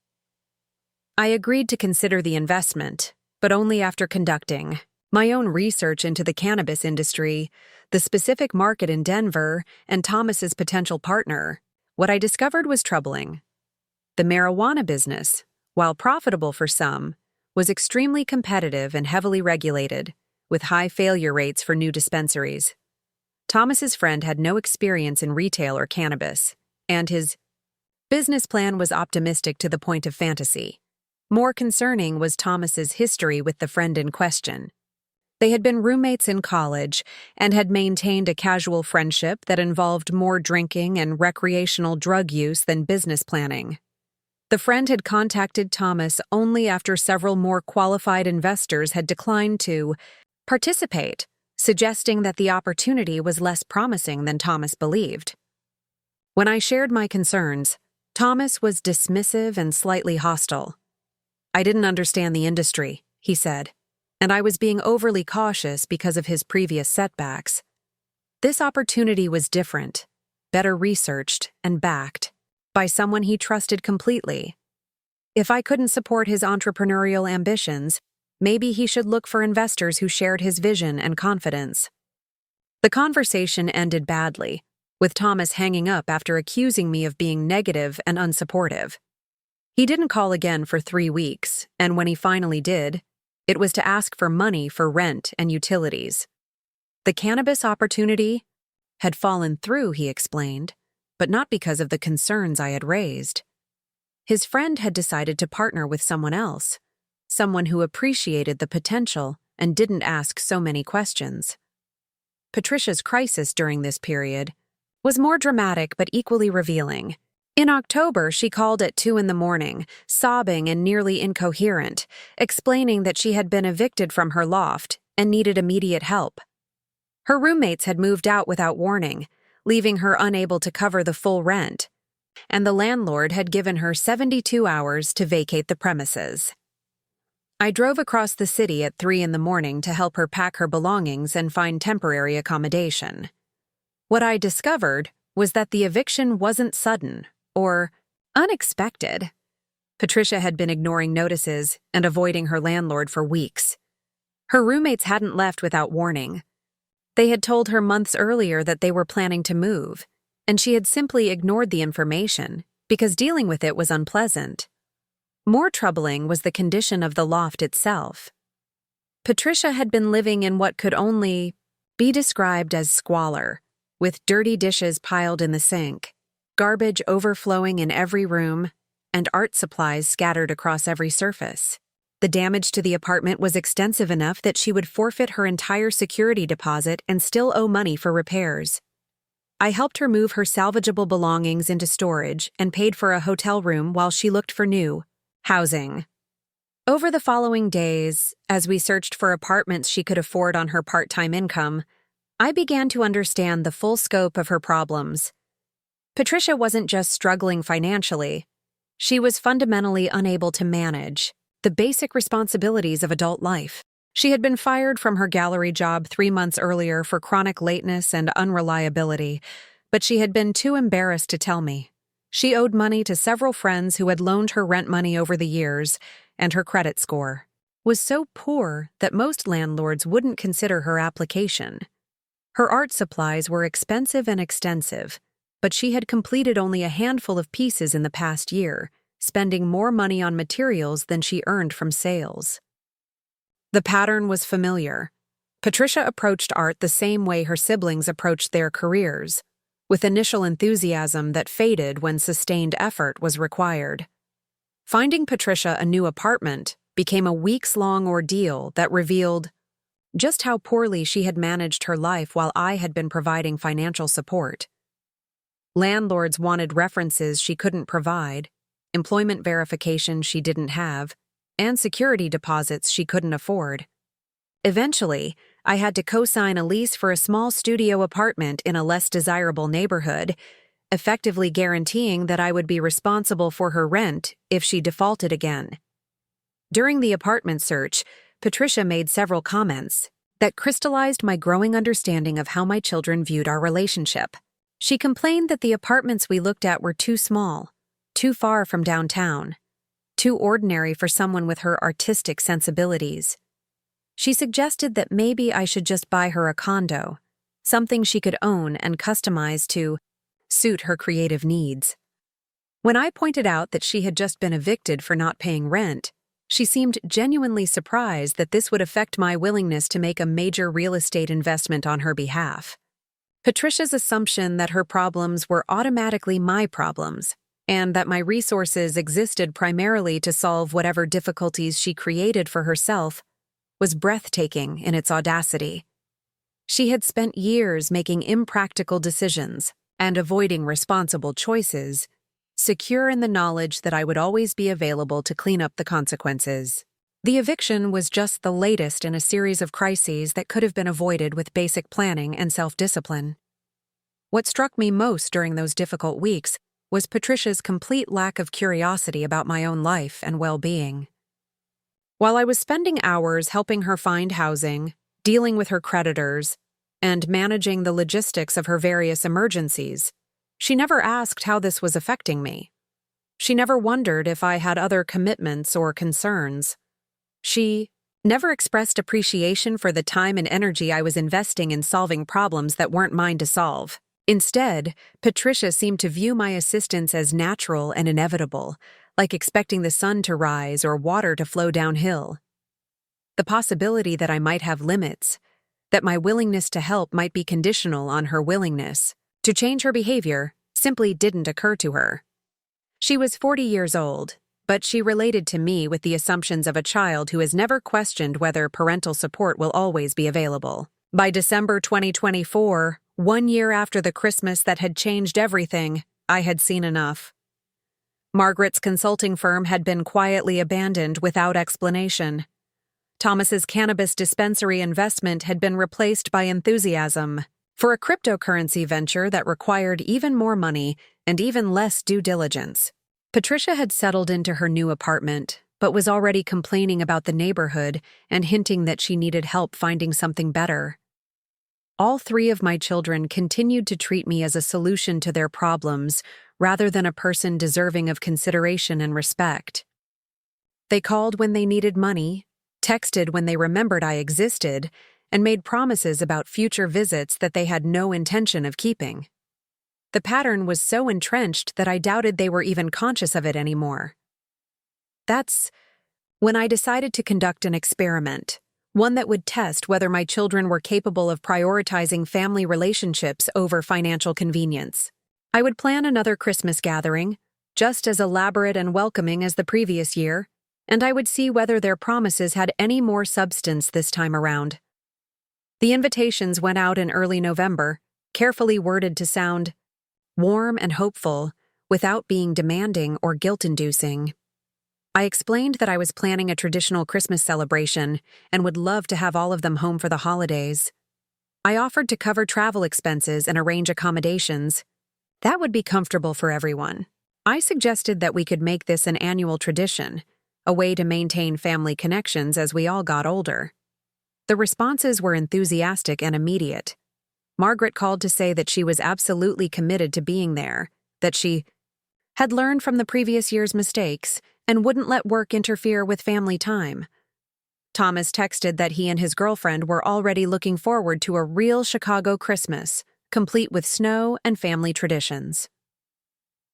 I agreed to consider the investment, but only after conducting my own research into the cannabis industry, the specific market in Denver, and Thomas's potential partner. What I discovered was troubling. The marijuana business, while profitable for some, was extremely competitive and heavily regulated, with high failure rates for new dispensaries. Thomas's friend had no experience in retail or cannabis, and his business plan was optimistic to the point of fantasy. More concerning was Thomas's history with the friend in question. They had been roommates in college and had maintained a casual friendship that involved more drinking and recreational drug use than business planning. The friend had contacted Thomas only after several more qualified investors had declined to participate, suggesting that the opportunity was less promising than Thomas believed. When I shared my concerns, Thomas was dismissive and slightly hostile. "I didn't understand the industry," he said, "and I was being overly cautious because of his previous setbacks. This opportunity was different, better researched, and backed by someone he trusted completely. If I couldn't support his entrepreneurial ambitions, maybe he should look for investors who shared his vision and confidence." The conversation ended badly, with Thomas hanging up after accusing me of being negative and unsupportive. He didn't call again for 3 weeks, and when he finally did, it was to ask for money for rent and utilities. The cannabis opportunity had fallen through, he explained, but not because of the concerns I had raised. His friend had decided to partner with someone else, someone who appreciated the potential and didn't ask so many questions. Patricia's crisis during this period was more dramatic but equally revealing. In October, she called at 2 a.m, sobbing and nearly incoherent, explaining that she had been evicted from her loft and needed immediate help. Her roommates had moved out without warning, leaving her unable to cover the full rent, and the landlord had given her 72 hours to vacate the premises. I drove across the city at 3 a.m. to help her pack her belongings and find temporary accommodation. What I discovered was that the eviction wasn't sudden or unexpected. Patricia had been ignoring notices and avoiding her landlord for weeks. Her roommates hadn't left without warning. They had told her months earlier that they were planning to move, and she had simply ignored the information because dealing with it was unpleasant. More troubling was the condition of the loft itself. Patricia had been living in what could only be described as squalor, with dirty dishes piled in the sink, garbage overflowing in every room, and art supplies scattered across every surface. The damage to the apartment was extensive enough that she would forfeit her entire security deposit and still owe money for repairs. I helped her move her salvageable belongings into storage and paid for a hotel room while she looked for new housing. Over the following days, as we searched for apartments she could afford on her part-time income, I began to understand the full scope of her problems. Patricia wasn't just struggling financially. She was fundamentally unable to manage the basic responsibilities of adult life. She had been fired from her gallery job 3 months earlier for chronic lateness and unreliability, but she had been too embarrassed to tell me. She owed money to several friends who had loaned her rent money over the years, and her credit score was so poor that most landlords wouldn't consider her application. Her art supplies were expensive and extensive, but she had completed only a handful of pieces in the past year, spending more money on materials than she earned from sales. The pattern was familiar. Patricia approached art the same way her siblings approached their careers, with initial enthusiasm that faded when sustained effort was required. Finding Patricia a new apartment became a weeks-long ordeal that revealed just how poorly she had managed her life while I had been providing financial support. Landlords wanted references she couldn't provide, employment verification she didn't have, and security deposits she couldn't afford. Eventually, I had to co-sign a lease for a small studio apartment in a less desirable neighborhood, effectively guaranteeing that I would be responsible for her rent if she defaulted again. During the apartment search, Patricia made several comments that crystallized my growing understanding of how my children viewed our relationship. She complained that the apartments we looked at were too small, too far from downtown, too ordinary for someone with her artistic sensibilities. She suggested that maybe I should just buy her a condo, something she could own and customize to suit her creative needs. When I pointed out that she had just been evicted for not paying rent, she seemed genuinely surprised that this would affect my willingness to make a major real estate investment on her behalf. Patricia's assumption that her problems were automatically my problems, and that my resources existed primarily to solve whatever difficulties she created for herself, was breathtaking in its audacity. She had spent years making impractical decisions and avoiding responsible choices, secure in the knowledge that I would always be available to clean up the consequences. The eviction was just the latest in a series of crises that could have been avoided with basic planning and self-discipline. What struck me most during those difficult weeks was Patricia's complete lack of curiosity about my own life and well-being. While I was spending hours helping her find housing, dealing with her creditors, and managing the logistics of her various emergencies, she never asked how this was affecting me. She never wondered if I had other commitments or concerns. She never expressed appreciation for the time and energy I was investing in solving problems that weren't mine to solve. Instead, Patricia seemed to view my assistance as natural and inevitable, like expecting the sun to rise or water to flow downhill. The possibility that I might have limits, that my willingness to help might be conditional on her willingness to change her behavior, simply didn't occur to her. She was 40 years old, but she related to me with the assumptions of a child who has never questioned whether parental support will always be available. By December 2024, 1 year after the Christmas that had changed everything, I had seen enough. Margaret's consulting firm had been quietly abandoned without explanation. Thomas's cannabis dispensary investment had been replaced by enthusiasm for a cryptocurrency venture that required even more money and even less due diligence. Patricia had settled into her new apartment, but was already complaining about the neighborhood and hinting that she needed help finding something better. All 3 of my children continued to treat me as a solution to their problems rather than a person deserving of consideration and respect. They called when they needed money, texted when they remembered I existed, and made promises about future visits that they had no intention of keeping. The pattern was so entrenched that I doubted they were even conscious of it anymore. That's when I decided to conduct an experiment, one that would test whether my children were capable of prioritizing family relationships over financial convenience. I would plan another Christmas gathering, just as elaborate and welcoming as the previous year, and I would see whether their promises had any more substance this time around. The invitations went out in early November, carefully worded to sound warm and hopeful, without being demanding or guilt-inducing. I explained that I was planning a traditional Christmas celebration and would love to have all of them home for the holidays. I offered to cover travel expenses and arrange accommodations. That would be comfortable for everyone. I suggested that we could make this an annual tradition, a way to maintain family connections as we all got older. The responses were enthusiastic and immediate. Margaret called to say that she was absolutely committed to being there, that she had learned from the previous year's mistakes and wouldn't let work interfere with family time. Thomas texted that he and his girlfriend were already looking forward to a real Chicago Christmas, complete with snow and family traditions.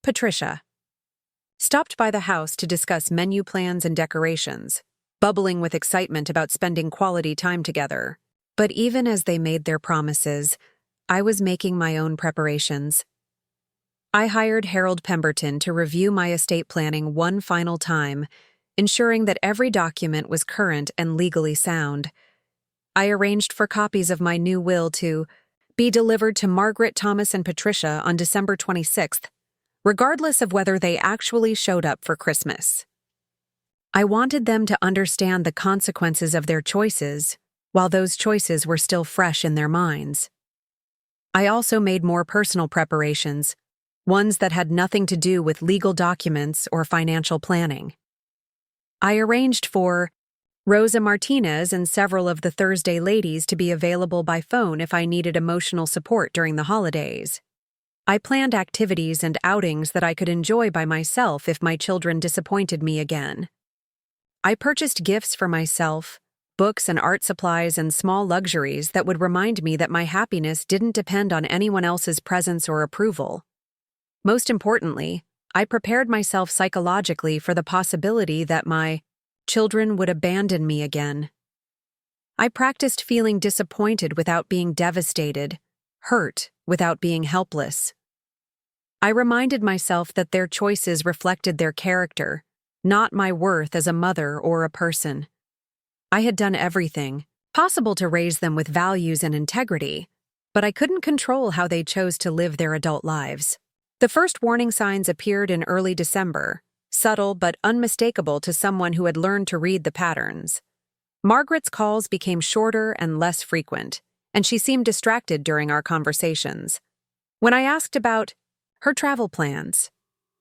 Patricia stopped by the house to discuss menu plans and decorations, bubbling with excitement about spending quality time together. But even as they made their promises, I was making my own preparations. I hired Harold Pemberton to review my estate planning one final time, ensuring that every document was current and legally sound. I arranged for copies of my new will to be delivered to Margaret, Thomas, and Patricia on December 26th, regardless of whether they actually showed up for Christmas. I wanted them to understand the consequences of their choices, while those choices were still fresh in their minds. I also made more personal preparations, ones that had nothing to do with legal documents or financial planning. I arranged for Rosa Martinez and several of the Thursday ladies to be available by phone if I needed emotional support during the holidays. I planned activities and outings that I could enjoy by myself if my children disappointed me again. I purchased gifts for myself, books and art supplies and small luxuries that would remind me that my happiness didn't depend on anyone else's presence or approval. Most importantly, I prepared myself psychologically for the possibility that my children would abandon me again. I practiced feeling disappointed without being devastated, hurt without being helpless. I reminded myself that their choices reflected their character, not my worth as a mother or a person. I had done everything possible to raise them with values and integrity, but I couldn't control how they chose to live their adult lives. The first warning signs appeared in early December, subtle but unmistakable to someone who had learned to read the patterns. Margaret's calls became shorter and less frequent, and she seemed distracted during our conversations. When I asked about her travel plans,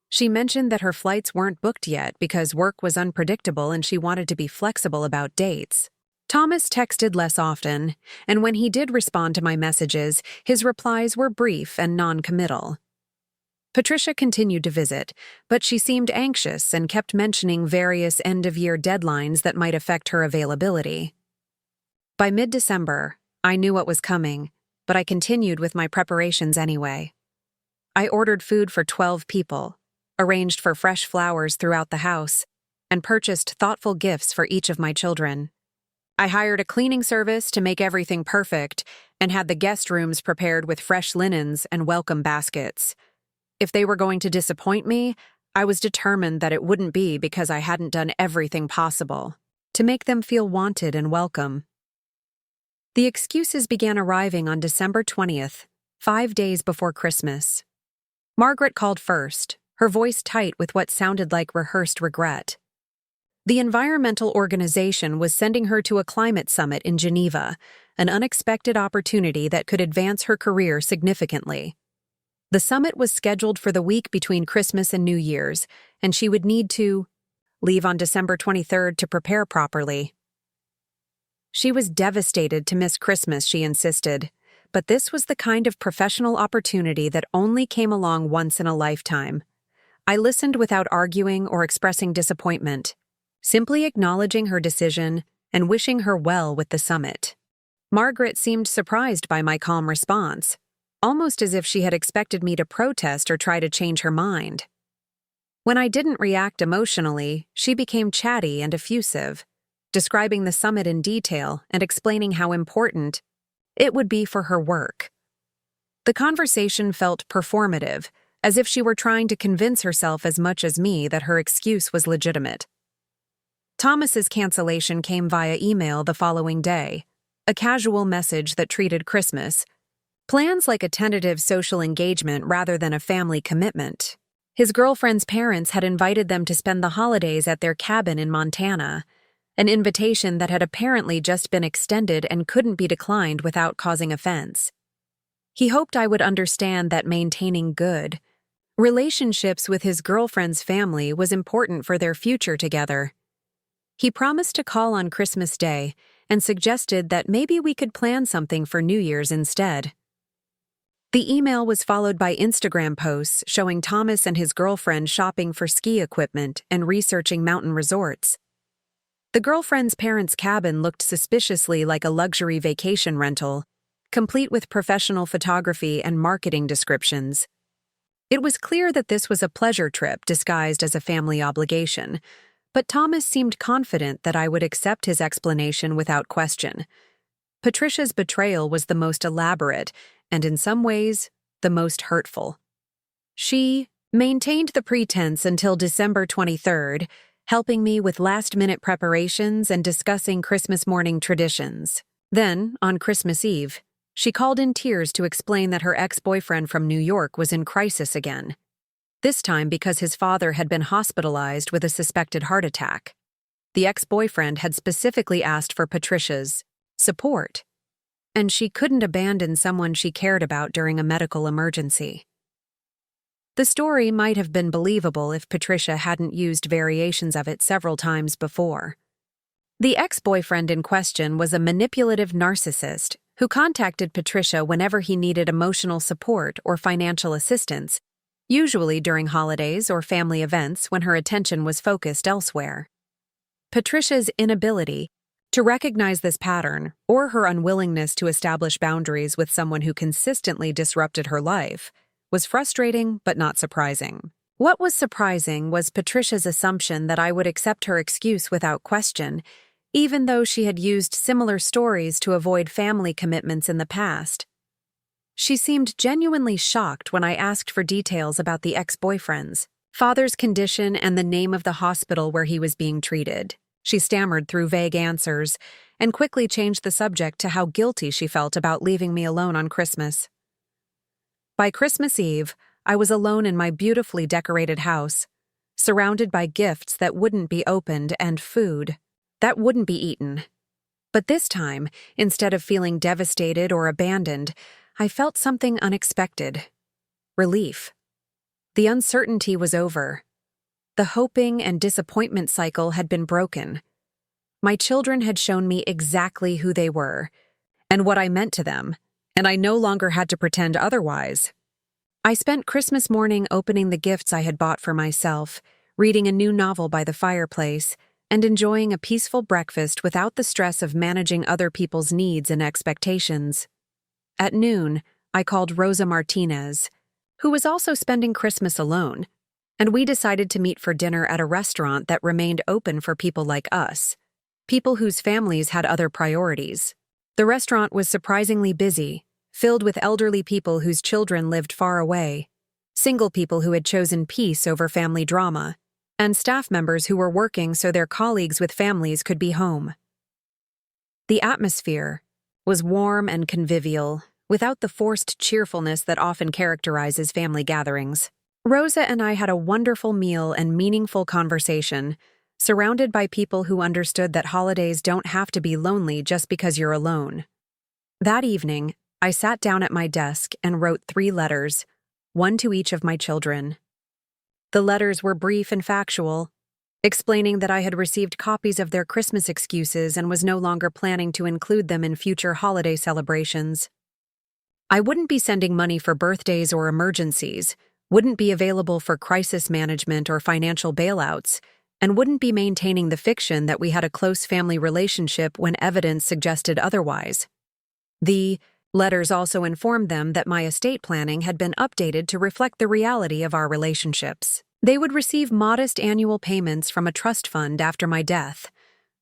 she mentioned that her flights weren't booked yet because work was unpredictable and she wanted to be flexible about dates. Thomas texted less often, and when he did respond to my messages, his replies were brief and non-committal. Patricia continued to visit, but she seemed anxious and kept mentioning various end-of-year deadlines that might affect her availability. By mid-December, I knew what was coming, but I continued with my preparations anyway. I ordered food for 12 people, arranged for fresh flowers throughout the house, and purchased thoughtful gifts for each of my children. I hired a cleaning service to make everything perfect and had the guest rooms prepared with fresh linens and welcome baskets. If they were going to disappoint me, I was determined that it wouldn't be because I hadn't done everything possible to make them feel wanted and welcome. The excuses began arriving on December 20th, 5 days before Christmas. Margaret called first, her voice tight with what sounded like rehearsed regret. The environmental organization was sending her to a climate summit in Geneva, an unexpected opportunity that could advance her career significantly. The summit was scheduled for the week between Christmas and New Year's, and she would need to leave on December 23rd to prepare properly. She was devastated to miss Christmas, she insisted, but this was the kind of professional opportunity that only came along once in a lifetime. I listened without arguing or expressing disappointment, simply acknowledging her decision and wishing her well with the summit. Margaret seemed surprised by my calm response, almost as if she had expected me to protest or try to change her mind. When I didn't react emotionally, she became chatty and effusive, describing the summit in detail and explaining how important it would be for her work. The conversation felt performative, as if she were trying to convince herself as much as me that her excuse was legitimate. Thomas's cancellation came via email the following day, a casual message that treated Christmas plans like a tentative social engagement rather than a family commitment. His girlfriend's parents had invited them to spend the holidays at their cabin in Montana, an invitation that had apparently just been extended and couldn't be declined without causing offense. He hoped I would understand that maintaining good relationships with his girlfriend's family was important for their future together. He promised to call on Christmas Day and suggested that maybe we could plan something for New Year's instead. The email was followed by Instagram posts showing Thomas and his girlfriend shopping for ski equipment and researching mountain resorts. The girlfriend's parents' cabin looked suspiciously like a luxury vacation rental, complete with professional photography and marketing descriptions. It was clear that this was a pleasure trip disguised as a family obligation, but Thomas seemed confident that I would accept his explanation without question. Patricia's betrayal was the most elaborate, and in some ways, the most hurtful. She maintained the pretense until December 23rd, helping me with last-minute preparations and discussing Christmas morning traditions. Then, on Christmas Eve, she called in tears to explain that her ex-boyfriend from New York was in crisis again, this time because his father had been hospitalized with a suspected heart attack. The ex-boyfriend had specifically asked for Patricia's support, and she couldn't abandon someone she cared about during a medical emergency. The story might have been believable if Patricia hadn't used variations of it several times before. The ex-boyfriend in question was a manipulative narcissist who contacted Patricia whenever he needed emotional support or financial assistance, usually during holidays or family events when her attention was focused elsewhere. Patricia's inability to recognize this pattern, or her unwillingness to establish boundaries with someone who consistently disrupted her life, was frustrating but not surprising. What was surprising was Patricia's assumption that I would accept her excuse without question, even though she had used similar stories to avoid family commitments in the past. She seemed genuinely shocked when I asked for details about the ex-boyfriend's father's condition and the name of the hospital where he was being treated. She stammered through vague answers and quickly changed the subject to how guilty she felt about leaving me alone on Christmas. By Christmas Eve, I was alone in my beautifully decorated house, surrounded by gifts that wouldn't be opened and food that wouldn't be eaten. But this time, instead of feeling devastated or abandoned, I felt something unexpected. Relief. The uncertainty was over. The hoping and disappointment cycle had been broken. My children had shown me exactly who they were and what I meant to them, and I no longer had to pretend otherwise. I spent Christmas morning opening the gifts I had bought for myself, reading a new novel by the fireplace, and enjoying a peaceful breakfast without the stress of managing other people's needs and expectations. At noon, I called Rosa Martinez, who was also spending Christmas alone, and we decided to meet for dinner at a restaurant that remained open for people like us, people whose families had other priorities. The restaurant was surprisingly busy, filled with elderly people whose children lived far away, single people who had chosen peace over family drama, and staff members who were working so their colleagues with families could be home. The atmosphere was warm and convivial, without the forced cheerfulness that often characterizes family gatherings. Rosa and I had a wonderful meal and meaningful conversation, surrounded by people who understood that holidays don't have to be lonely just because you're alone. That evening, I sat down at my desk and wrote 3 letters, one to each of my children. The letters were brief and factual, explaining that I had received copies of their Christmas excuses and was no longer planning to include them in future holiday celebrations. I wouldn't be sending money for birthdays or emergencies, wouldn't be available for crisis management or financial bailouts, and wouldn't be maintaining the fiction that we had a close family relationship when evidence suggested otherwise. The letters also informed them that my estate planning had been updated to reflect the reality of our relationships. They would receive modest annual payments from a trust fund after my death,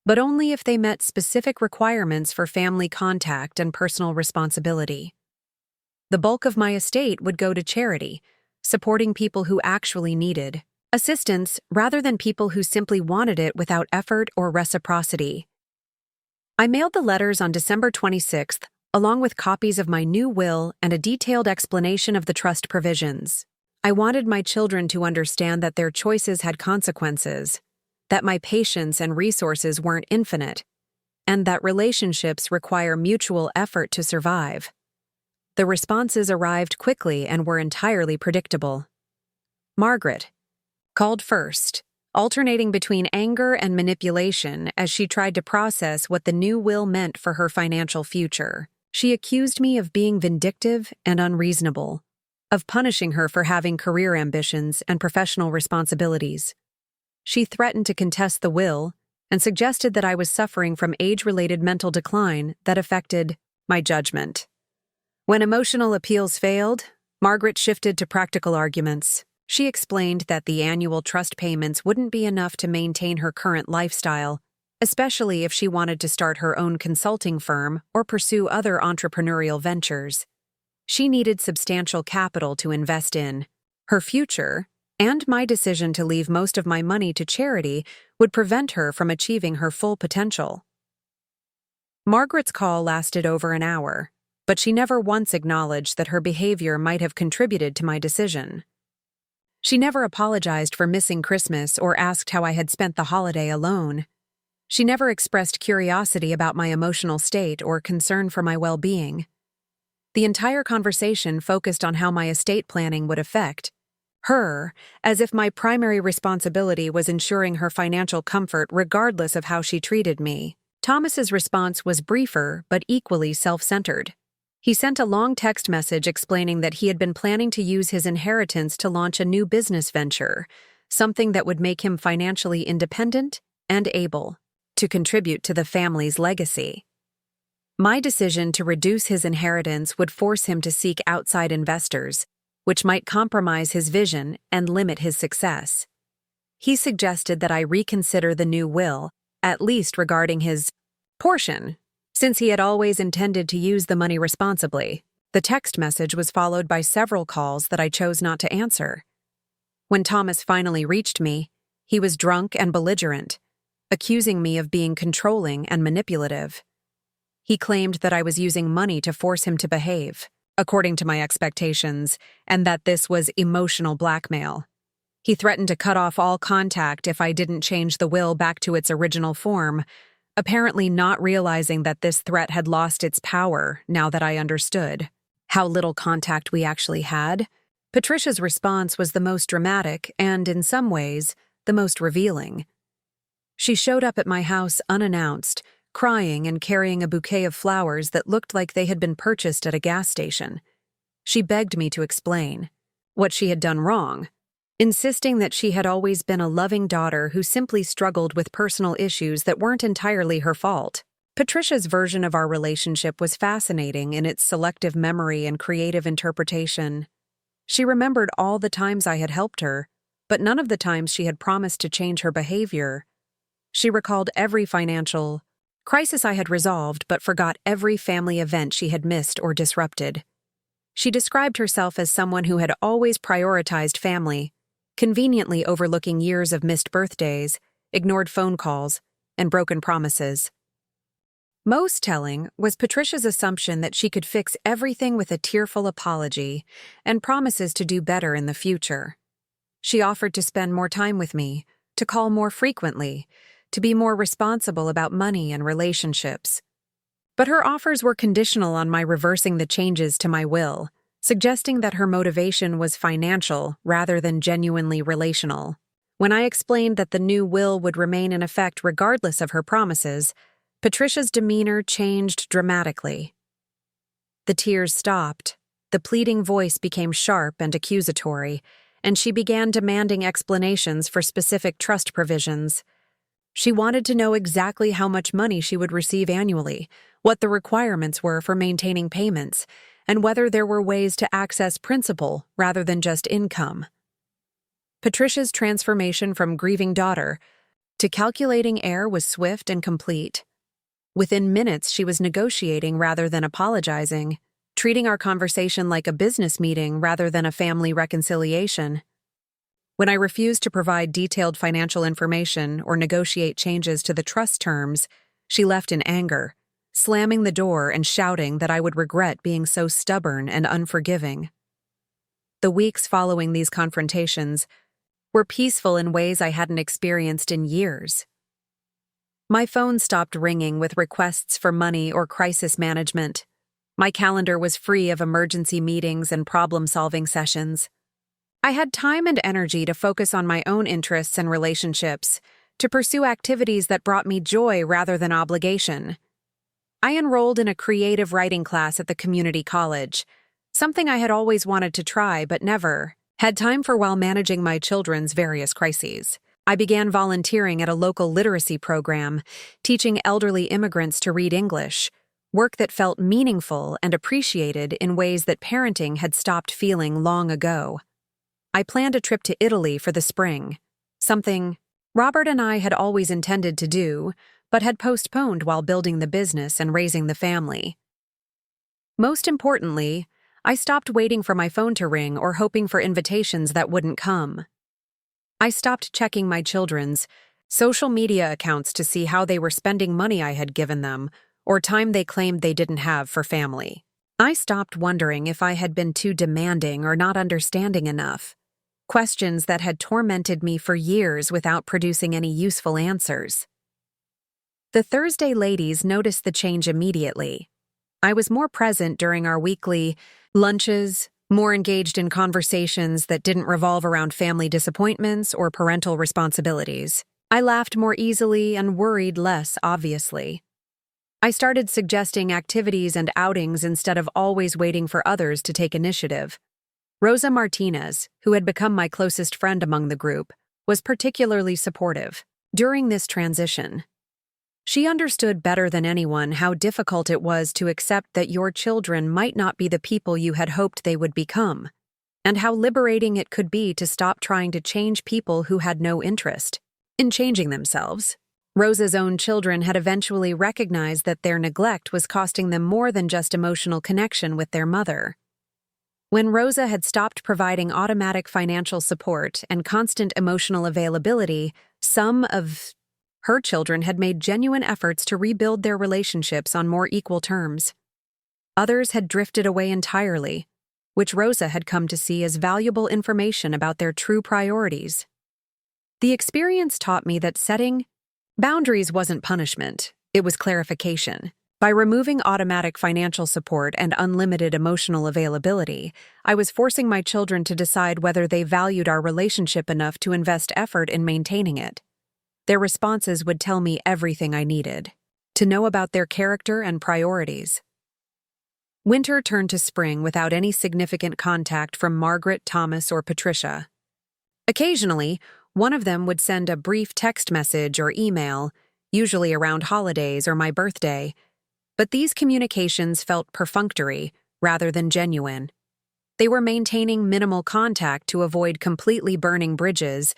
but only if they met specific requirements for family contact and personal responsibility. The bulk of my estate would go to charity, supporting people who actually needed assistance rather than people who simply wanted it without effort or reciprocity. I mailed the letters on December 26th, along with copies of my new will and a detailed explanation of the trust provisions. I wanted my children to understand that their choices had consequences, that my patience and resources weren't infinite, and that relationships require mutual effort to survive. The responses arrived quickly and were entirely predictable. Margaret called first, alternating between anger and manipulation as she tried to process what the new will meant for her financial future. She accused me of being vindictive and unreasonable, of punishing her for having career ambitions and professional responsibilities. She threatened to contest the will and suggested that I was suffering from age-related mental decline that affected my judgment. When emotional appeals failed, Margaret shifted to practical arguments. She explained that the annual trust payments wouldn't be enough to maintain her current lifestyle, especially if she wanted to start her own consulting firm or pursue other entrepreneurial ventures. She needed substantial capital to invest in. Her future, and my decision to leave most of my money to charity, would prevent her from achieving her full potential. Margaret's call lasted over an hour, but she never once acknowledged that her behavior might have contributed to my decision. She never apologized for missing Christmas or asked how I had spent the holiday alone. She never expressed curiosity about my emotional state or concern for my well-being. The entire conversation focused on how my estate planning would affect her, as if my primary responsibility was ensuring her financial comfort regardless of how she treated me. Thomas's response was briefer but equally self-centered. He sent a long text message explaining that he had been planning to use his inheritance to launch a new business venture, something that would make him financially independent and able to contribute to the family's legacy. My decision to reduce his inheritance would force him to seek outside investors, which might compromise his vision and limit his success. He suggested that I reconsider the new will, at least regarding his portion, since he had always intended to use the money responsibly. The text message was followed by several calls that I chose not to answer. When Thomas finally reached me, he was drunk and belligerent, accusing me of being controlling and manipulative. He claimed that I was using money to force him to behave, according to my expectations, and that this was emotional blackmail. He threatened to cut off all contact if I didn't change the will back to its original form, apparently not realizing that this threat had lost its power now that I understood how little contact we actually had. Patricia's response was the most dramatic and, in some ways, the most revealing. She showed up at my house unannounced, crying and carrying a bouquet of flowers that looked like they had been purchased at a gas station. She begged me to explain what she had done wrong, insisting that she had always been a loving daughter who simply struggled with personal issues that weren't entirely her fault. Patricia's version of our relationship was fascinating in its selective memory and creative interpretation. She remembered all the times I had helped her, but none of the times she had promised to change her behavior. She recalled every financial crisis I had resolved, but forgot every family event she had missed or disrupted. She described herself as someone who had always prioritized family, conveniently overlooking years of missed birthdays, ignored phone calls, and broken promises. Most telling was Patricia's assumption that she could fix everything with a tearful apology and promises to do better in the future. She offered to spend more time with me, to call more frequently, to be more responsible about money and relationships. But her offers were conditional on my reversing the changes to my will, suggesting that her motivation was financial rather than genuinely relational. When I explained that the new will would remain in effect regardless of her promises, Patricia's demeanor changed dramatically. The tears stopped, the pleading voice became sharp and accusatory, and she began demanding explanations for specific trust provisions. She wanted to know exactly how much money she would receive annually, what the requirements were for maintaining payments, and whether there were ways to access principal rather than just income. Patricia's transformation from grieving daughter to calculating heir was swift and complete. Within minutes, she was negotiating rather than apologizing, treating our conversation like a business meeting rather than a family reconciliation. When I refused to provide detailed financial information or negotiate changes to the trust terms, she left in anger, slamming the door and shouting that I would regret being so stubborn and unforgiving. The weeks following these confrontations were peaceful in ways I hadn't experienced in years. My phone stopped ringing with requests for money or crisis management. My calendar was free of emergency meetings and problem-solving sessions. I had time and energy to focus on my own interests and relationships, to pursue activities that brought me joy rather than obligation. I enrolled in a creative writing class at the community college, something I had always wanted to try but never had time for while managing my children's various crises. I began volunteering at a local literacy program, teaching elderly immigrants to read English, work that felt meaningful and appreciated in ways that parenting had stopped feeling long ago. I planned a trip to Italy for the spring, something Robert and I had always intended to do, but had postponed while building the business and raising the family. Most importantly, I stopped waiting for my phone to ring or hoping for invitations that wouldn't come. I stopped checking my children's social media accounts to see how they were spending money I had given them or time they claimed they didn't have for family. I stopped wondering if I had been too demanding or not understanding enough, questions that had tormented me for years without producing any useful answers. The Thursday ladies noticed the change immediately. I was more present during our weekly lunches, more engaged in conversations that didn't revolve around family disappointments or parental responsibilities. I laughed more easily and worried less obviously. I started suggesting activities and outings instead of always waiting for others to take initiative. Rosa Martinez, who had become my closest friend among the group, was particularly supportive. During this transition, she understood better than anyone how difficult it was to accept that your children might not be the people you had hoped they would become, and how liberating it could be to stop trying to change people who had no interest in changing themselves. Rosa's own children had eventually recognized that their neglect was costing them more than just emotional connection with their mother. When Rosa had stopped providing automatic financial support and constant emotional availability, some of her children had made genuine efforts to rebuild their relationships on more equal terms. Others had drifted away entirely, which Rosa had come to see as valuable information about their true priorities. The experience taught me that setting boundaries wasn't punishment, it was clarification. By removing automatic financial support and unlimited emotional availability, I was forcing my children to decide whether they valued our relationship enough to invest effort in maintaining it. Their responses would tell me everything I needed to know about their character and priorities. Winter turned to spring without any significant contact from Margaret, Thomas, or Patricia. Occasionally, one of them would send a brief text message or email, usually around holidays or my birthday, but these communications felt perfunctory rather than genuine. They were maintaining minimal contact to avoid completely burning bridges,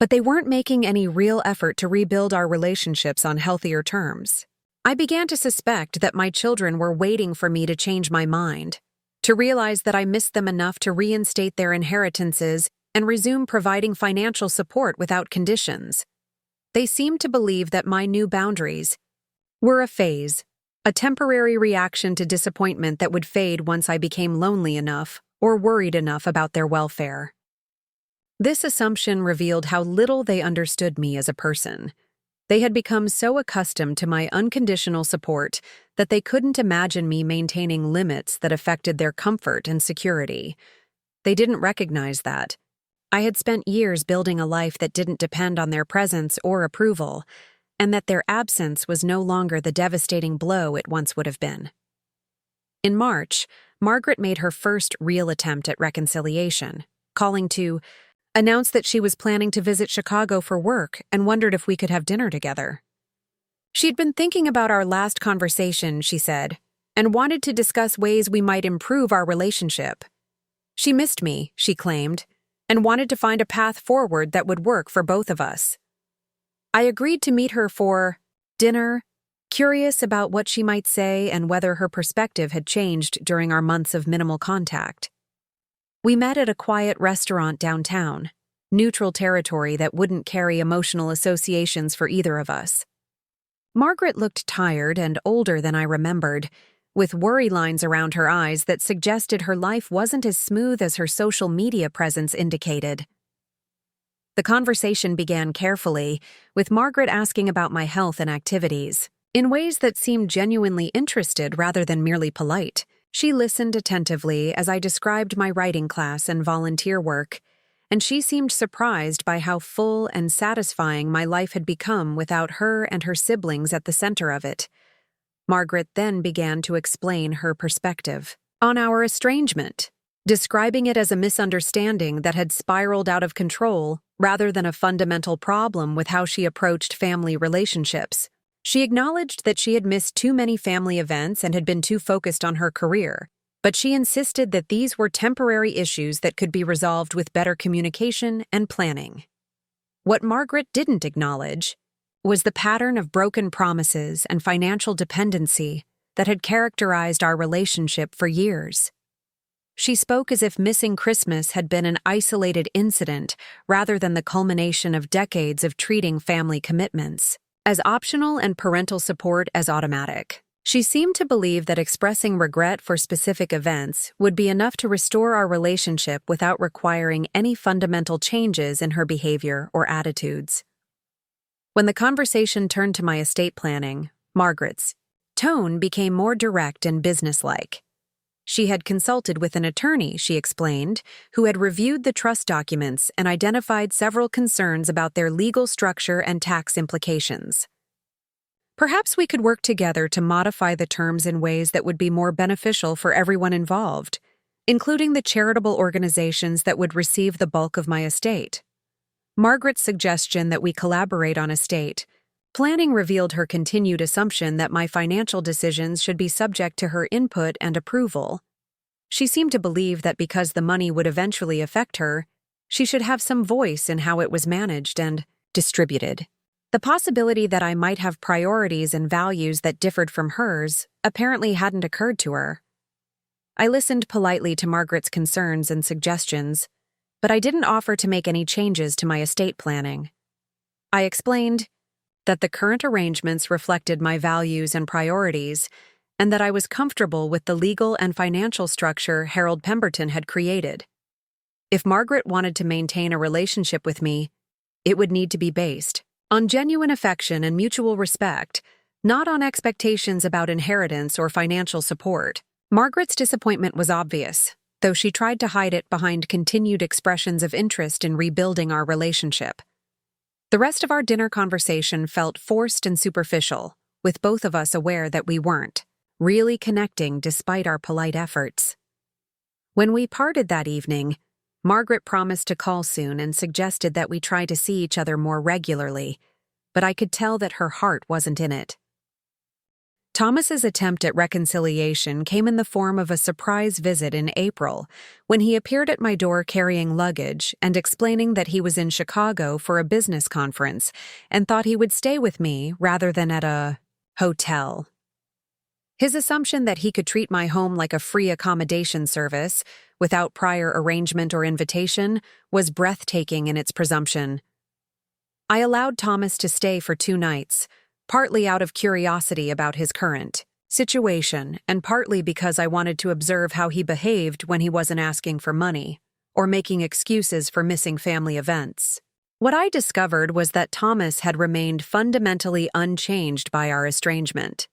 but they weren't making any real effort to rebuild our relationships on healthier terms. I began to suspect that my children were waiting for me to change my mind, to realize that I missed them enough to reinstate their inheritances and resume providing financial support without conditions. They seemed to believe that my new boundaries were a phase, a temporary reaction to disappointment that would fade once I became lonely enough or worried enough about their welfare. This assumption revealed how little they understood me as a person. They had become so accustomed to my unconditional support that they couldn't imagine me maintaining limits that affected their comfort and security. They didn't recognize that I had spent years building a life that didn't depend on their presence or approval, and that their absence was no longer the devastating blow it once would have been. In March, Margaret made her first real attempt at reconciliation, calling to announce that she was planning to visit Chicago for work and wondered if we could have dinner together. She'd been thinking about our last conversation, she said, and wanted to discuss ways we might improve our relationship. She missed me, she claimed, and wanted to find a path forward that would work for both of us. I agreed to meet her for dinner, curious about what she might say and whether her perspective had changed during our months of minimal contact. We met at a quiet restaurant downtown, neutral territory that wouldn't carry emotional associations for either of us. Margaret looked tired and older than I remembered, with worry lines around her eyes that suggested her life wasn't as smooth as her social media presence indicated. The conversation began carefully, with Margaret asking about my health and activities, in ways that seemed genuinely interested rather than merely polite. She listened attentively as I described my writing class and volunteer work, and she seemed surprised by how full and satisfying my life had become without her and her siblings at the center of it. Margaret then began to explain her perspective on our estrangement, describing it as a misunderstanding that had spiraled out of control rather than a fundamental problem with how she approached family relationships. She acknowledged that she had missed too many family events and had been too focused on her career, but she insisted that these were temporary issues that could be resolved with better communication and planning. What Margaret didn't acknowledge was the pattern of broken promises and financial dependency that had characterized our relationship for years. She spoke as if missing Christmas had been an isolated incident rather than the culmination of decades of treating family commitments as optional and parental support as automatic. She seemed to believe that expressing regret for specific events would be enough to restore our relationship without requiring any fundamental changes in her behavior or attitudes. When the conversation turned to my estate planning, Margaret's tone became more direct and businesslike. She had consulted with an attorney, she explained, who had reviewed the trust documents and identified several concerns about their legal structure and tax implications. Perhaps we could work together to modify the terms in ways that would be more beneficial for everyone involved, including the charitable organizations that would receive the bulk of my estate. Margaret's suggestion that we collaborate on estate planning revealed her continued assumption that my financial decisions should be subject to her input and approval. She seemed to believe that because the money would eventually affect her, she should have some voice in how it was managed and distributed. The possibility that I might have priorities and values that differed from hers apparently hadn't occurred to her. I listened politely to Margaret's concerns and suggestions, but I didn't offer to make any changes to my estate planning. I explained that the current arrangements reflected my values and priorities, and that I was comfortable with the legal and financial structure Harold Pemberton had created. If Margaret wanted to maintain a relationship with me, it would need to be based on genuine affection and mutual respect, not on expectations about inheritance or financial support. Margaret's disappointment was obvious, though she tried to hide it behind continued expressions of interest in rebuilding our relationship. The rest of our dinner conversation felt forced and superficial, with both of us aware that we weren't really connecting despite our polite efforts. When we parted that evening, Margaret promised to call soon and suggested that we try to see each other more regularly, but I could tell that her heart wasn't in it. Thomas's attempt at reconciliation came in the form of a surprise visit in April, when he appeared at my door carrying luggage and explaining that he was in Chicago for a business conference and thought he would stay with me rather than at a hotel. His assumption that he could treat my home like a free accommodation service, without prior arrangement or invitation, was breathtaking in its presumption. I allowed Thomas to stay for 2 nights, partly out of curiosity about his current situation, and partly because I wanted to observe how he behaved when he wasn't asking for money, or making excuses for missing family events. What I discovered was that Thomas had remained fundamentally unchanged by our estrangement.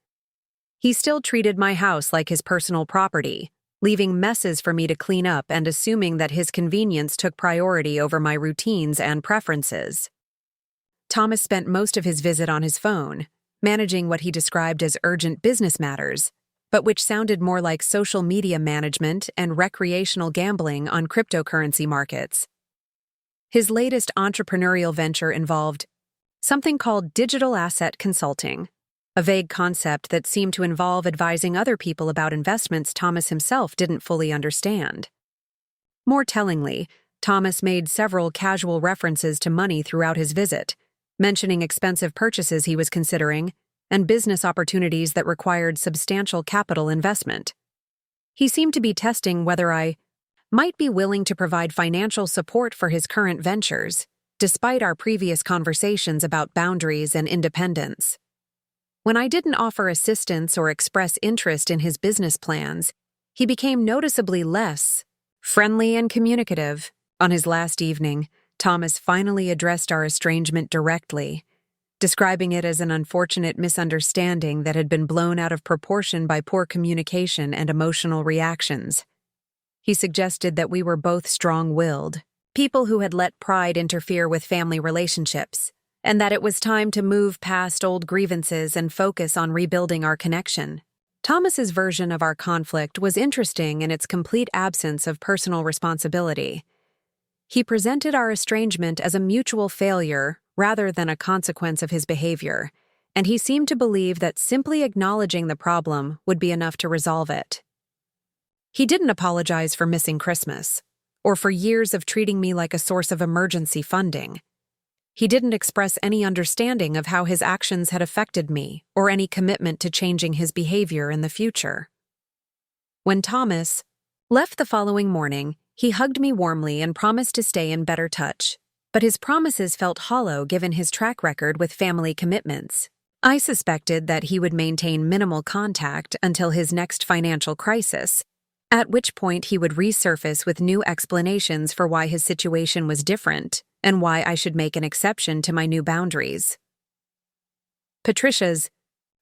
He still treated my house like his personal property, leaving messes for me to clean up and assuming that his convenience took priority over my routines and preferences. Thomas spent most of his visit on his phone, managing what he described as urgent business matters, but which sounded more like social media management and recreational gambling on cryptocurrency markets. His latest entrepreneurial venture involved something called digital asset consulting, a vague concept that seemed to involve advising other people about investments Thomas himself didn't fully understand. More tellingly, Thomas made several casual references to money throughout his visit, mentioning expensive purchases he was considering and business opportunities that required substantial capital investment. He seemed to be testing whether I might be willing to provide financial support for his current ventures, despite our previous conversations about boundaries and independence. When I didn't offer assistance or express interest in his business plans, he became noticeably less friendly and communicative. On his last evening, Thomas finally addressed our estrangement directly, describing it as an unfortunate misunderstanding that had been blown out of proportion by poor communication and emotional reactions. He suggested that we were both strong-willed, people who had let pride interfere with family relationships, and that it was time to move past old grievances and focus on rebuilding our connection. Thomas's version of our conflict was interesting in its complete absence of personal responsibility. He presented our estrangement as a mutual failure rather than a consequence of his behavior, and he seemed to believe that simply acknowledging the problem would be enough to resolve it. He didn't apologize for missing Christmas, or for years of treating me like a source of emergency funding. He didn't express any understanding of how his actions had affected me or any commitment to changing his behavior in the future. When Thomas left the following morning, he hugged me warmly and promised to stay in better touch, but his promises felt hollow given his track record with family commitments. I suspected that he would maintain minimal contact until his next financial crisis, at which point he would resurface with new explanations for why his situation was different and why I should make an exception to my new boundaries. Patricia's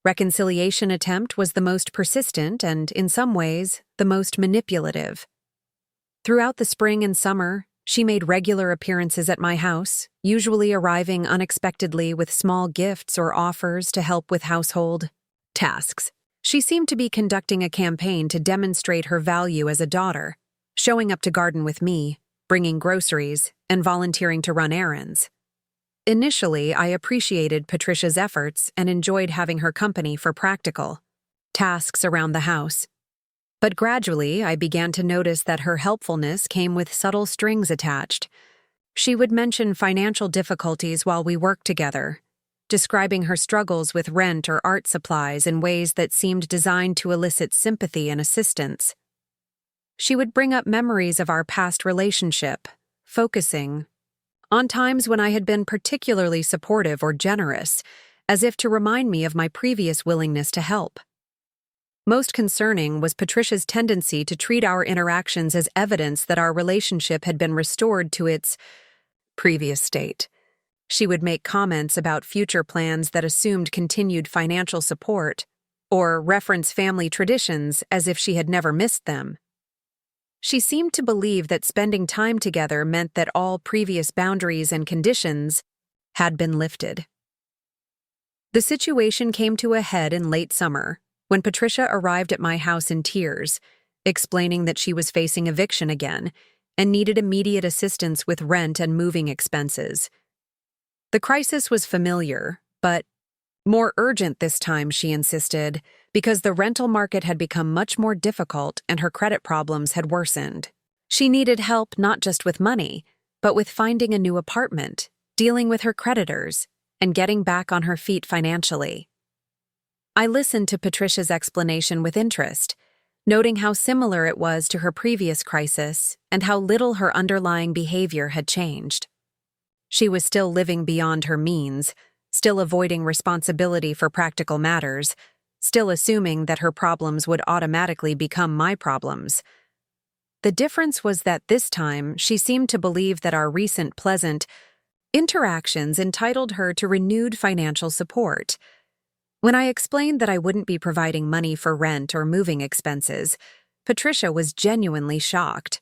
reconciliation attempt was the most persistent and, in some ways, the most manipulative. Throughout the spring and summer, She made regular appearances at my house, usually arriving unexpectedly with small gifts or offers to help with household tasks. She seemed to be conducting a campaign to demonstrate her value as a daughter, showing up to garden with me, bringing groceries, and volunteering to run errands. Initially, I appreciated Patricia's efforts and enjoyed having her company for practical tasks around the house. But gradually, I began to notice that her helpfulness came with subtle strings attached. She would mention financial difficulties while we worked together, describing her struggles with rent or art supplies in ways that seemed designed to elicit sympathy and assistance. She would bring up memories of our past relationship, focusing on times when I had been particularly supportive or generous, as if to remind me of my previous willingness to help. Most concerning was Patricia's tendency to treat our interactions as evidence that our relationship had been restored to its previous state. She would make comments about future plans that assumed continued financial support, or reference family traditions as if she had never missed them. She seemed to believe that spending time together meant that all previous boundaries and conditions had been lifted. The situation came to a head in late summer, when Patricia arrived at my house in tears, explaining that she was facing eviction again and needed immediate assistance with rent and moving expenses. The crisis was familiar, but more urgent this time, she insisted, because the rental market had become much more difficult and her credit problems had worsened. She needed help not just with money, but with finding a new apartment, dealing with her creditors, and getting back on her feet financially. I listened to Patricia's explanation with interest, noting how similar it was to her previous crisis and how little her underlying behavior had changed. She was still living beyond her means, still avoiding responsibility for practical matters, still assuming that her problems would automatically become my problems. The difference was that this time she seemed to believe that our recent pleasant interactions entitled her to renewed financial support. When I explained that I wouldn't be providing money for rent or moving expenses, Patricia was genuinely shocked.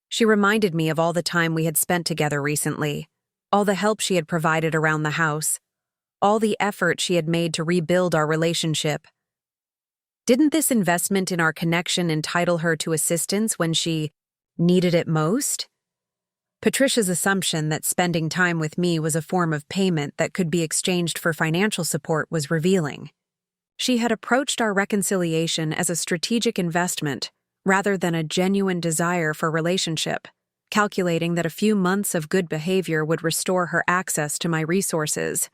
She reminded me of all the time we had spent together recently, all the help she had provided around the house, all the effort she had made to rebuild our relationship. Didn't this investment in our connection entitle her to assistance when she needed it most? Patricia's assumption that spending time with me was a form of payment that could be exchanged for financial support was revealing. She had approached our reconciliation as a strategic investment rather than a genuine desire for relationship, calculating that a few months of good behavior would restore her access to my resources.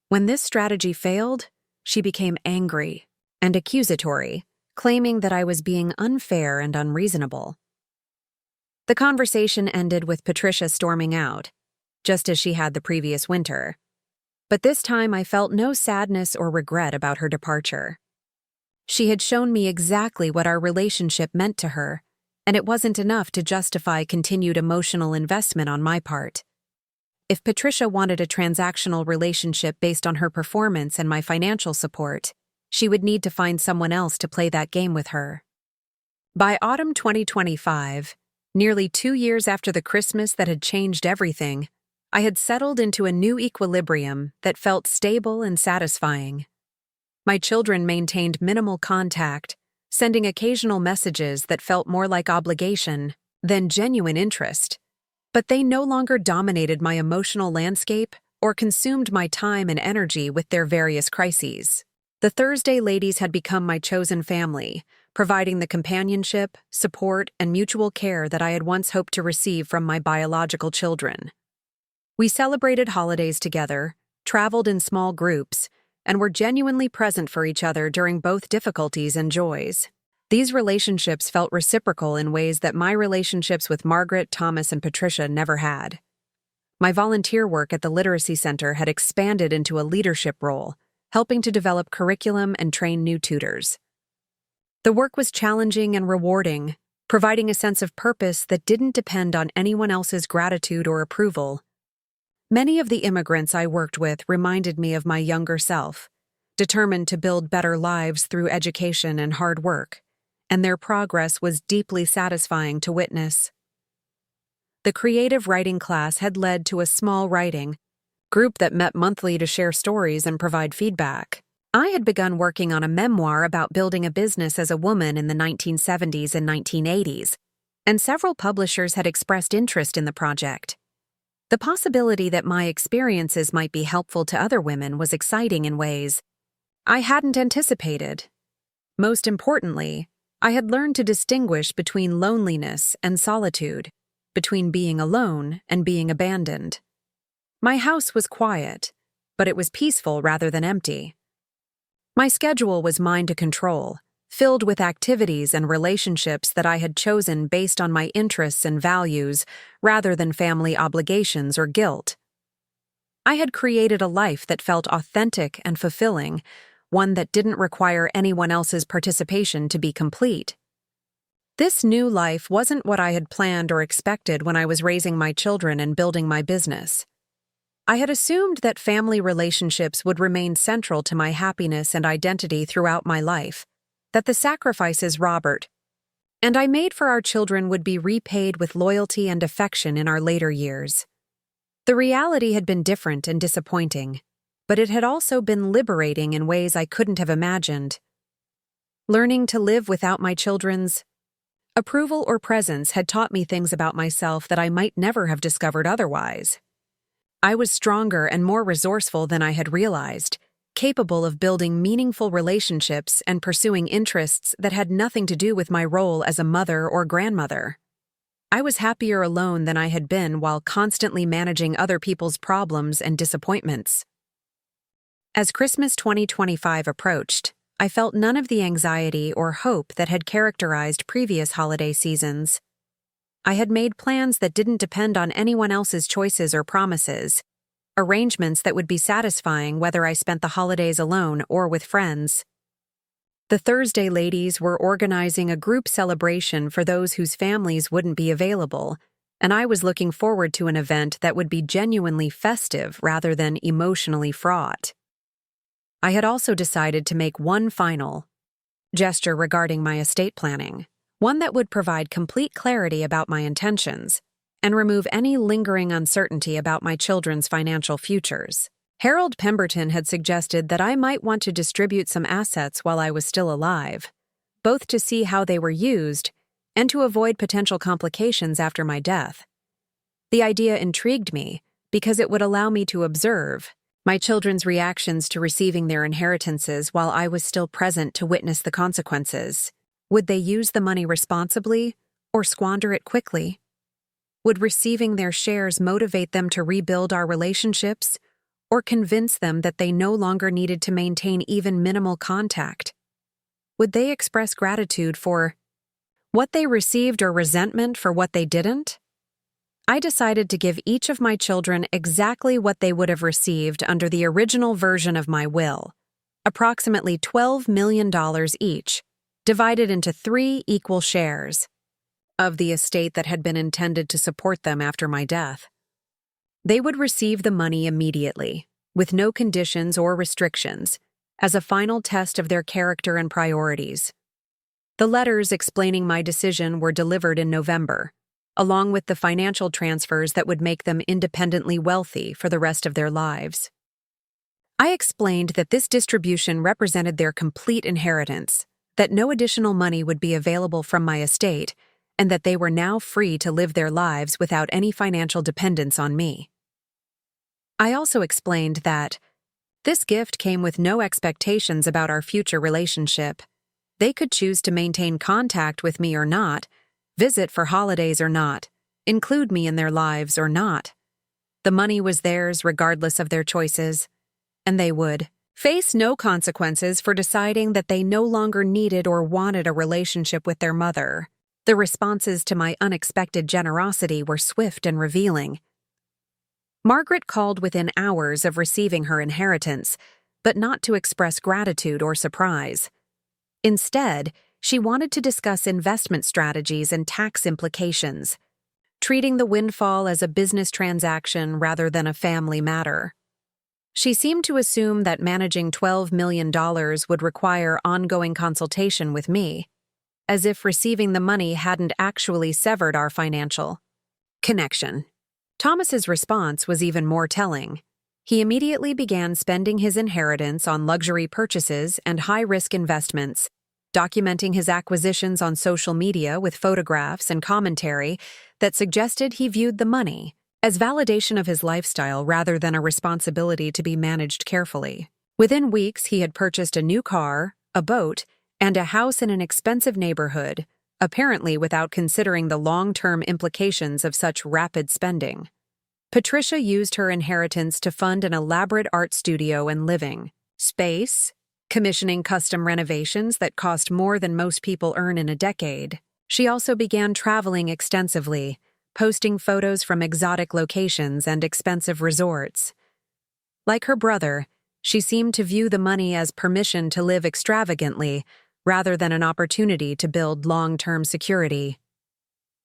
When this strategy failed, she became angry and accusatory, claiming that I was being unfair and unreasonable. The conversation ended with Patricia storming out, just as she had the previous winter. But this time I felt no sadness or regret about her departure. She had shown me exactly what our relationship meant to her, and it wasn't enough to justify continued emotional investment on my part. If Patricia wanted a transactional relationship based on her performance and my financial support, she would need to find someone else to play that game with her. By autumn 2025, nearly 2 years after the Christmas that had changed everything, I had settled into a new equilibrium that felt stable and satisfying. My children maintained minimal contact, sending occasional messages that felt more like obligation than genuine interest. But they no longer dominated my emotional landscape or consumed my time and energy with their various crises. The Thursday ladies had become my chosen family, providing the companionship, support, and mutual care that I had once hoped to receive from my biological children. We celebrated holidays together, traveled in small groups, and were genuinely present for each other during both difficulties and joys. These relationships felt reciprocal in ways that my relationships with Margaret, Thomas, and Patricia never had. My volunteer work at the Literacy Center had expanded into a leadership role, helping to develop curriculum and train new tutors. The work was challenging and rewarding, providing a sense of purpose that didn't depend on anyone else's gratitude or approval. Many of the immigrants I worked with reminded me of my younger self, determined to build better lives through education and hard work, and their progress was deeply satisfying to witness. the creative writing class had led to a small writing group that met monthly to share stories and provide feedback. I had begun working on a memoir about building a business as a woman in the 1970s and 1980s, and several publishers had expressed interest in the project. The possibility that my experiences might be helpful to other women was exciting in ways I hadn't anticipated. Most importantly, I had learned to distinguish between loneliness and solitude, between being alone and being abandoned. My house was quiet, but it was peaceful rather than empty. My schedule was mine to control, filled with activities and relationships that I had chosen based on my interests and values rather than family obligations or guilt. I had created a life that felt authentic and fulfilling, one that didn't require anyone else's participation to be complete. This new life wasn't what I had planned or expected when I was raising my children and building my business. I had assumed that family relationships would remain central to my happiness and identity throughout my life, that the sacrifices Robert and I made for our children would be repaid with loyalty and affection in our later years. The reality had been different and disappointing, but it had also been liberating in ways I couldn't have imagined. Learning to live without my children's approval or presence had taught me things about myself that I might never have discovered otherwise. I was stronger and more resourceful than I had realized, capable of building meaningful relationships and pursuing interests that had nothing to do with my role as a mother or grandmother. I was happier alone than I had been while constantly managing other people's problems and disappointments. As Christmas 2025 approached, I felt none of the anxiety or hope that had characterized previous holiday seasons. I had made plans that didn't depend on anyone else's choices or promises, arrangements that would be satisfying whether I spent the holidays alone or with friends. The Thursday ladies were organizing a group celebration for those whose families wouldn't be available, and I was looking forward to an event that would be genuinely festive rather than emotionally fraught. I had also decided to make one final gesture regarding my estate planning, one that would provide complete clarity about my intentions and remove any lingering uncertainty about my children's financial futures. Harold Pemberton had suggested that I might want to distribute some assets while I was still alive, both to see how they were used and to avoid potential complications after my death. The idea intrigued me because it would allow me to observe my children's reactions to receiving their inheritances while I was still present to witness the consequences. Would they use the money responsibly or squander it quickly? Would receiving their shares motivate them to rebuild our relationships or convince them that they no longer needed to maintain even minimal contact? Would they express gratitude for what they received or resentment for what they didn't? I decided to give each of my children exactly what they would have received under the original version of my will, approximately $12 million each, divided into 3 equal shares of the estate that had been intended to support them after my death. They would receive the money immediately, with no conditions or restrictions, as a final test of their character and priorities. The letters explaining my decision were delivered in November, along with the financial transfers that would make them independently wealthy for the rest of their lives. I explained that this distribution represented their complete inheritance, that no additional money would be available from my estate, and that they were now free to live their lives without any financial dependence on me. I also explained that this gift came with no expectations about our future relationship. They could choose to maintain contact with me or not, visit for holidays or not, include me in their lives or not. The money was theirs regardless of their choices, and they would face no consequences for deciding that they no longer needed or wanted a relationship with their mother. The responses to my unexpected generosity were swift and revealing. Margaret called within hours of receiving her inheritance, but not to express gratitude or surprise. Instead, she wanted to discuss investment strategies and tax implications, treating the windfall as a business transaction rather than a family matter. She seemed to assume that managing $12 million would require ongoing consultation with me, as if receiving the money hadn't actually severed our financial Connection. Thomas's response was even more telling. He immediately began spending his inheritance on luxury purchases and high-risk investments, documenting his acquisitions on social media with photographs and commentary that suggested he viewed the money as validation of his lifestyle rather than a responsibility to be managed carefully. Within weeks, he had purchased a new car, a boat, and a house in an expensive neighborhood, apparently without considering the long-term implications of such rapid spending. Patricia used her inheritance to fund an elaborate art studio and living space, commissioning custom renovations that cost more than most people earn in a decade. She also began traveling extensively, posting photos from exotic locations and expensive resorts. Like her brother, she seemed to view the money as permission to live extravagantly rather than an opportunity to build long-term security.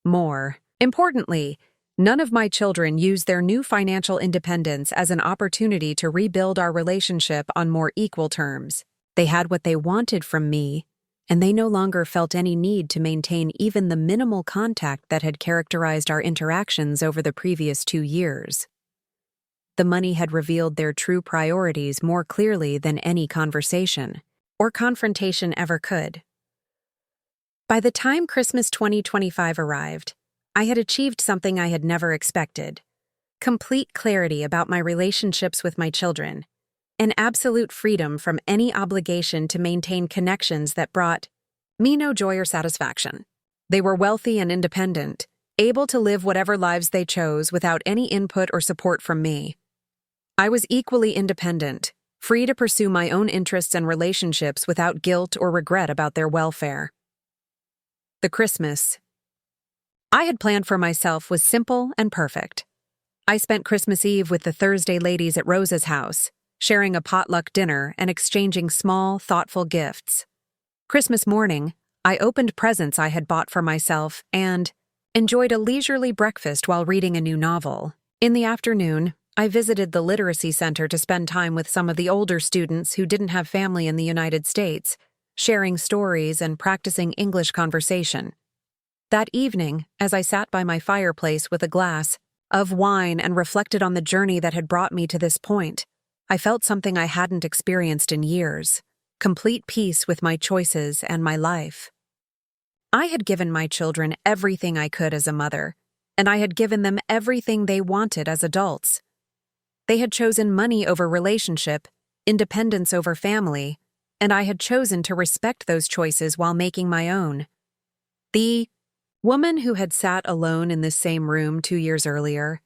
More importantly, none of my children used their new financial independence as an opportunity to rebuild our relationship on more equal terms. They had what they wanted from me, and they no longer felt any need to maintain even the minimal contact that had characterized our interactions over the previous 2 years. The money had revealed their true priorities more clearly than any conversation or confrontation ever could. By the time Christmas 2025 arrived, I had achieved something I had never expected: complete clarity about my relationships with my children, and absolute freedom from any obligation to maintain connections that brought me no joy or satisfaction. They were wealthy and independent, able to live whatever lives they chose without any input or support from me. I was equally independent, free to pursue my own interests and relationships without guilt or regret about their welfare. The Christmas I had planned for myself was simple and perfect. I spent Christmas Eve with the Thursday ladies at Rosa's house, sharing a potluck dinner and exchanging small, thoughtful gifts. Christmas morning, I opened presents I had bought for myself and enjoyed a leisurely breakfast while reading a new novel. In the afternoon, I visited the literacy center to spend time with some of the older students who didn't have family in the United States, sharing stories and practicing English conversation. That evening, as I sat by my fireplace with a glass of wine and reflected on the journey that had brought me to this point, I felt something I hadn't experienced in years: complete peace with my choices and my life. I had given my children everything I could as a mother, and I had given them everything they wanted as adults. They had chosen money over relationship, independence over family, and I had chosen to respect those choices while making my own. The woman who had sat alone in this same room 2 years earlier,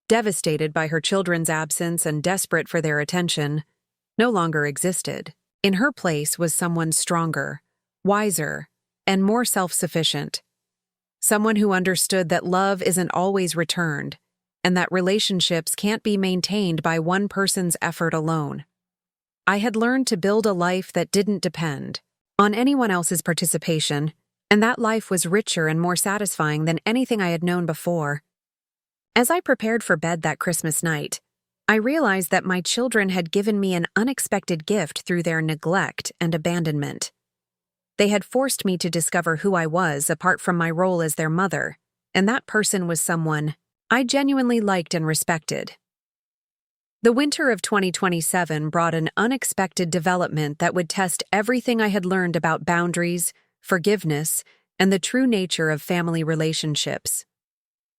devastated by her children's absence and desperate for their attention, no longer existed. In her place was someone stronger, wiser, and more self-sufficient. Someone who understood that love isn't always returned, and that relationships can't be maintained by one person's effort alone. I had learned to build a life that didn't depend on anyone else's participation, and that life was richer and more satisfying than anything I had known before. As I prepared for bed that Christmas night, I realized that my children had given me an unexpected gift through their neglect and abandonment. They had forced me to discover who I was apart from my role as their mother, and that person was someone I genuinely liked and respected. The winter of 2027 brought an unexpected development that would test everything I had learned about boundaries, forgiveness, and the true nature of family relationships.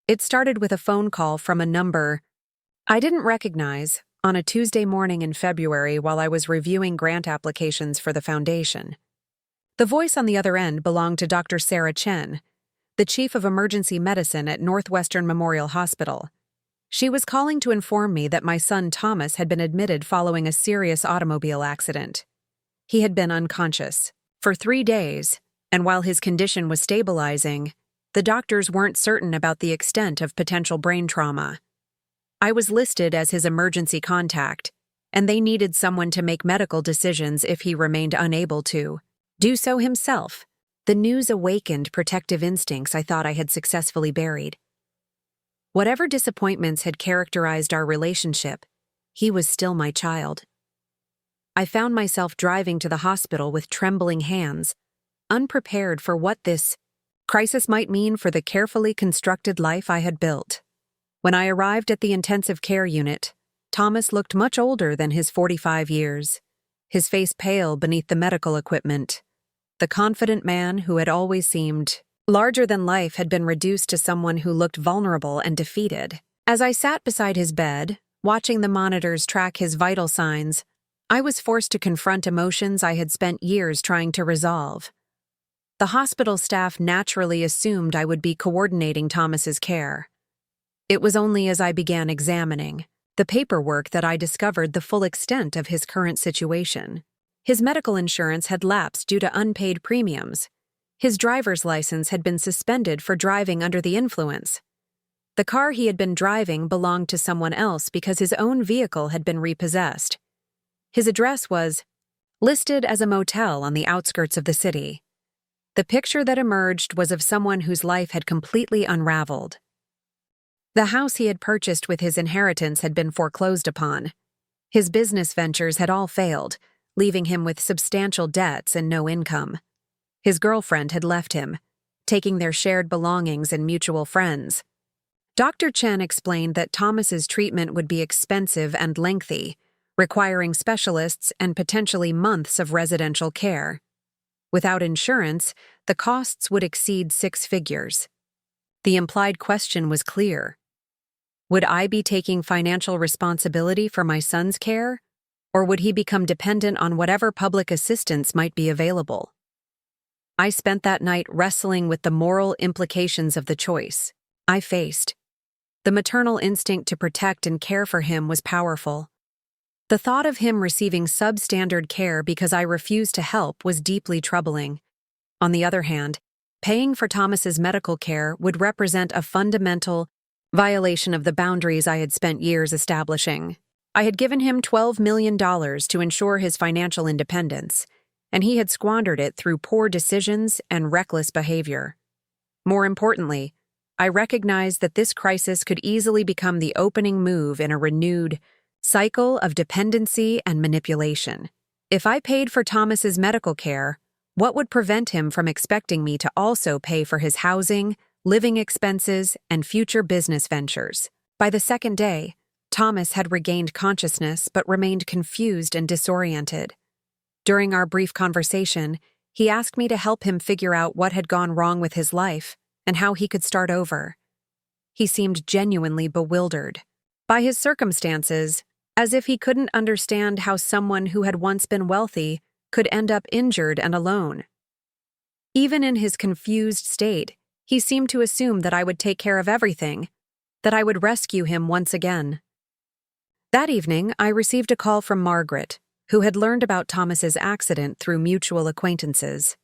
It started with a phone call from a number I didn't recognize on a Tuesday morning in February while I was reviewing grant applications for the foundation. The voice on the other end belonged to Dr. Sarah Chen, the chief of emergency medicine at Northwestern Memorial Hospital. She was calling to inform me that my son Thomas had been admitted following a serious automobile accident. He had been unconscious for 3 days, and while his condition was stabilizing, the doctors weren't certain about the extent of potential brain trauma. I was listed as his emergency contact, and they needed someone to make medical decisions if he remained unable to do so himself. The news awakened protective instincts I thought I had successfully buried. Whatever disappointments had characterized our relationship, he was still my child. I found myself driving to the hospital with trembling hands, unprepared for what this crisis might mean for the carefully constructed life I had built. When I arrived at the intensive care unit, Thomas looked much older than his 45 years, his face pale beneath the medical equipment. The confident man who had always seemed larger than life had been reduced to someone who looked vulnerable and defeated. As I sat beside his bed, watching the monitors track his vital signs, I was forced to confront emotions I had spent years trying to resolve. The hospital staff naturally assumed I would be coordinating Thomas's care. It was only as I began examining the paperwork that I discovered the full extent of his current situation. His medical insurance had lapsed due to unpaid premiums. His driver's license had been suspended for driving under the influence. The car he had been driving belonged to someone else because his own vehicle had been repossessed. His address was listed as a motel on the outskirts of the city. The picture that emerged was of someone whose life had completely unraveled. The house he had purchased with his inheritance had been foreclosed upon. His business ventures had all failed, leaving him with substantial debts and no income. His girlfriend had left him, taking their shared belongings and mutual friends. Dr. Chen explained that Thomas's treatment would be expensive and lengthy, requiring specialists and potentially months of residential care. Without insurance, the costs would exceed 6 figures. The implied question was clear. Would I be taking financial responsibility for my son's care, or would he become dependent on whatever public assistance might be available? I spent that night wrestling with the moral implications of the choice I faced. The maternal instinct to protect and care for him was powerful. The thought of him receiving substandard care because I refused to help was deeply troubling. On the other hand, paying for Thomas's medical care would represent a fundamental violation of the boundaries I had spent years establishing. I had given him $12 million to ensure his financial independence, and he had squandered it through poor decisions and reckless behavior. More importantly, I recognized that this crisis could easily become the opening move in a renewed cycle of dependency and manipulation. If I paid for Thomas's medical care, what would prevent him from expecting me to also pay for his housing, living expenses, and future business ventures? By the second day, Thomas had regained consciousness but remained confused and disoriented. During our brief conversation, he asked me to help him figure out what had gone wrong with his life and how he could start over. He seemed genuinely bewildered by his circumstances, as if he couldn't understand how someone who had once been wealthy could end up injured and alone. Even in his confused state, he seemed to assume that I would take care of everything, that I would rescue him once again. That evening, I received a call from Margaret, who had learned about Thomas's accident through mutual acquaintances.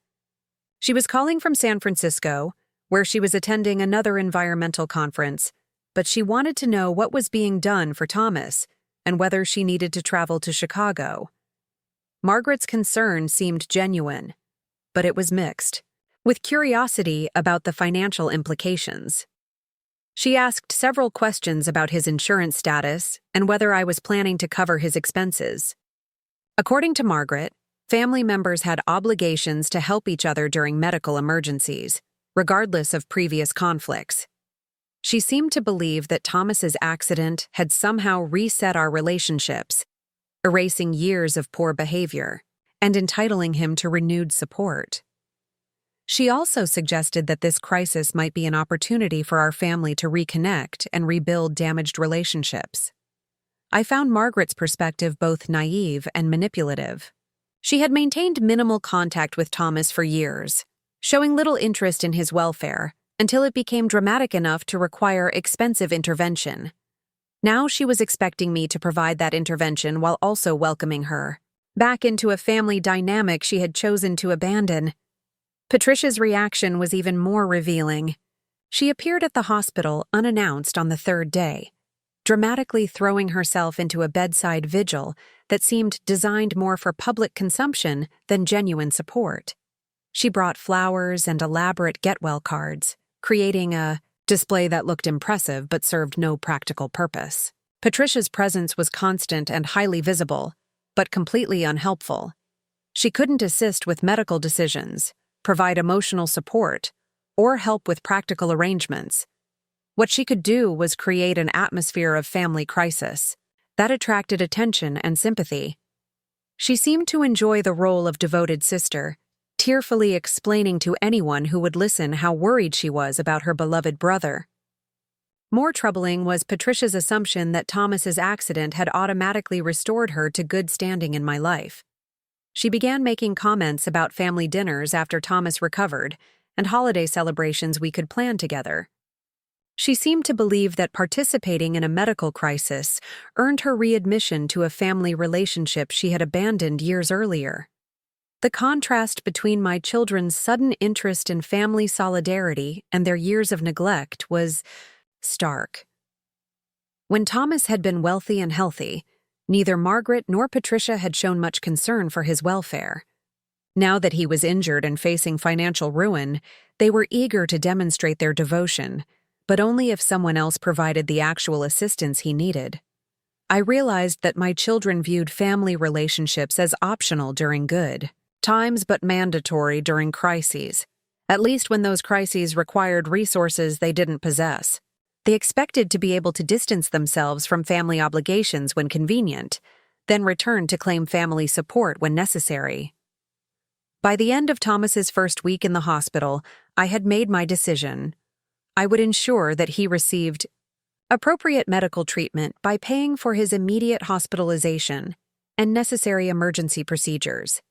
She was calling from San Francisco, where she was attending another environmental conference, but she wanted to know what was being done for Thomas and whether she needed to travel to Chicago. Margaret's concern seemed genuine, but it was mixed, with curiosity about the financial implications. She asked several questions about his insurance status and whether I was planning to cover his expenses. According to Margaret, family members had obligations to help each other during medical emergencies, regardless of previous conflicts. She seemed to believe that Thomas's accident had somehow reset our relationships, erasing years of poor behavior and entitling him to renewed support. She also suggested that this crisis might be an opportunity for our family to reconnect and rebuild damaged relationships. I found Margaret's perspective both naive and manipulative. She had maintained minimal contact with Thomas for years, showing little interest in his welfare until it became dramatic enough to require expensive intervention. Now she was expecting me to provide that intervention while also welcoming her back into a family dynamic she had chosen to abandon. Patricia's reaction was even more revealing. She appeared at the hospital unannounced on the third day, dramatically throwing herself into a bedside vigil that seemed designed more for public consumption than genuine support. She brought flowers and elaborate get-well cards, creating a display that looked impressive but served no practical purpose. Patricia's presence was constant and highly visible, but completely unhelpful. She couldn't assist with medical decisions, provide emotional support, or help with practical arrangements. What she could do was create an atmosphere of family crisis that attracted attention and sympathy. She seemed to enjoy the role of devoted sister, tearfully explaining to anyone who would listen how worried she was about her beloved brother. More troubling was Patricia's assumption that Thomas's accident had automatically restored her to good standing in my life. She began making comments about family dinners after Thomas recovered and holiday celebrations we could plan together. She seemed to believe that participating in a medical crisis earned her readmission to a family relationship she had abandoned years earlier. The contrast between my children's sudden interest in family solidarity and their years of neglect was stark. When Thomas had been wealthy and healthy, neither Margaret nor Patricia had shown much concern for his welfare. Now that he was injured and facing financial ruin, they were eager to demonstrate their devotion, but only if someone else provided the actual assistance he needed. I realized that my children viewed family relationships as optional during good times but mandatory during crises, at least when those crises required resources they didn't possess. They expected to be able to distance themselves from family obligations when convenient, then return to claim family support when necessary. By the end of Thomas's first week in the hospital, I had made my decision. I would ensure that he received appropriate medical treatment by paying for his immediate hospitalization and necessary emergency procedures.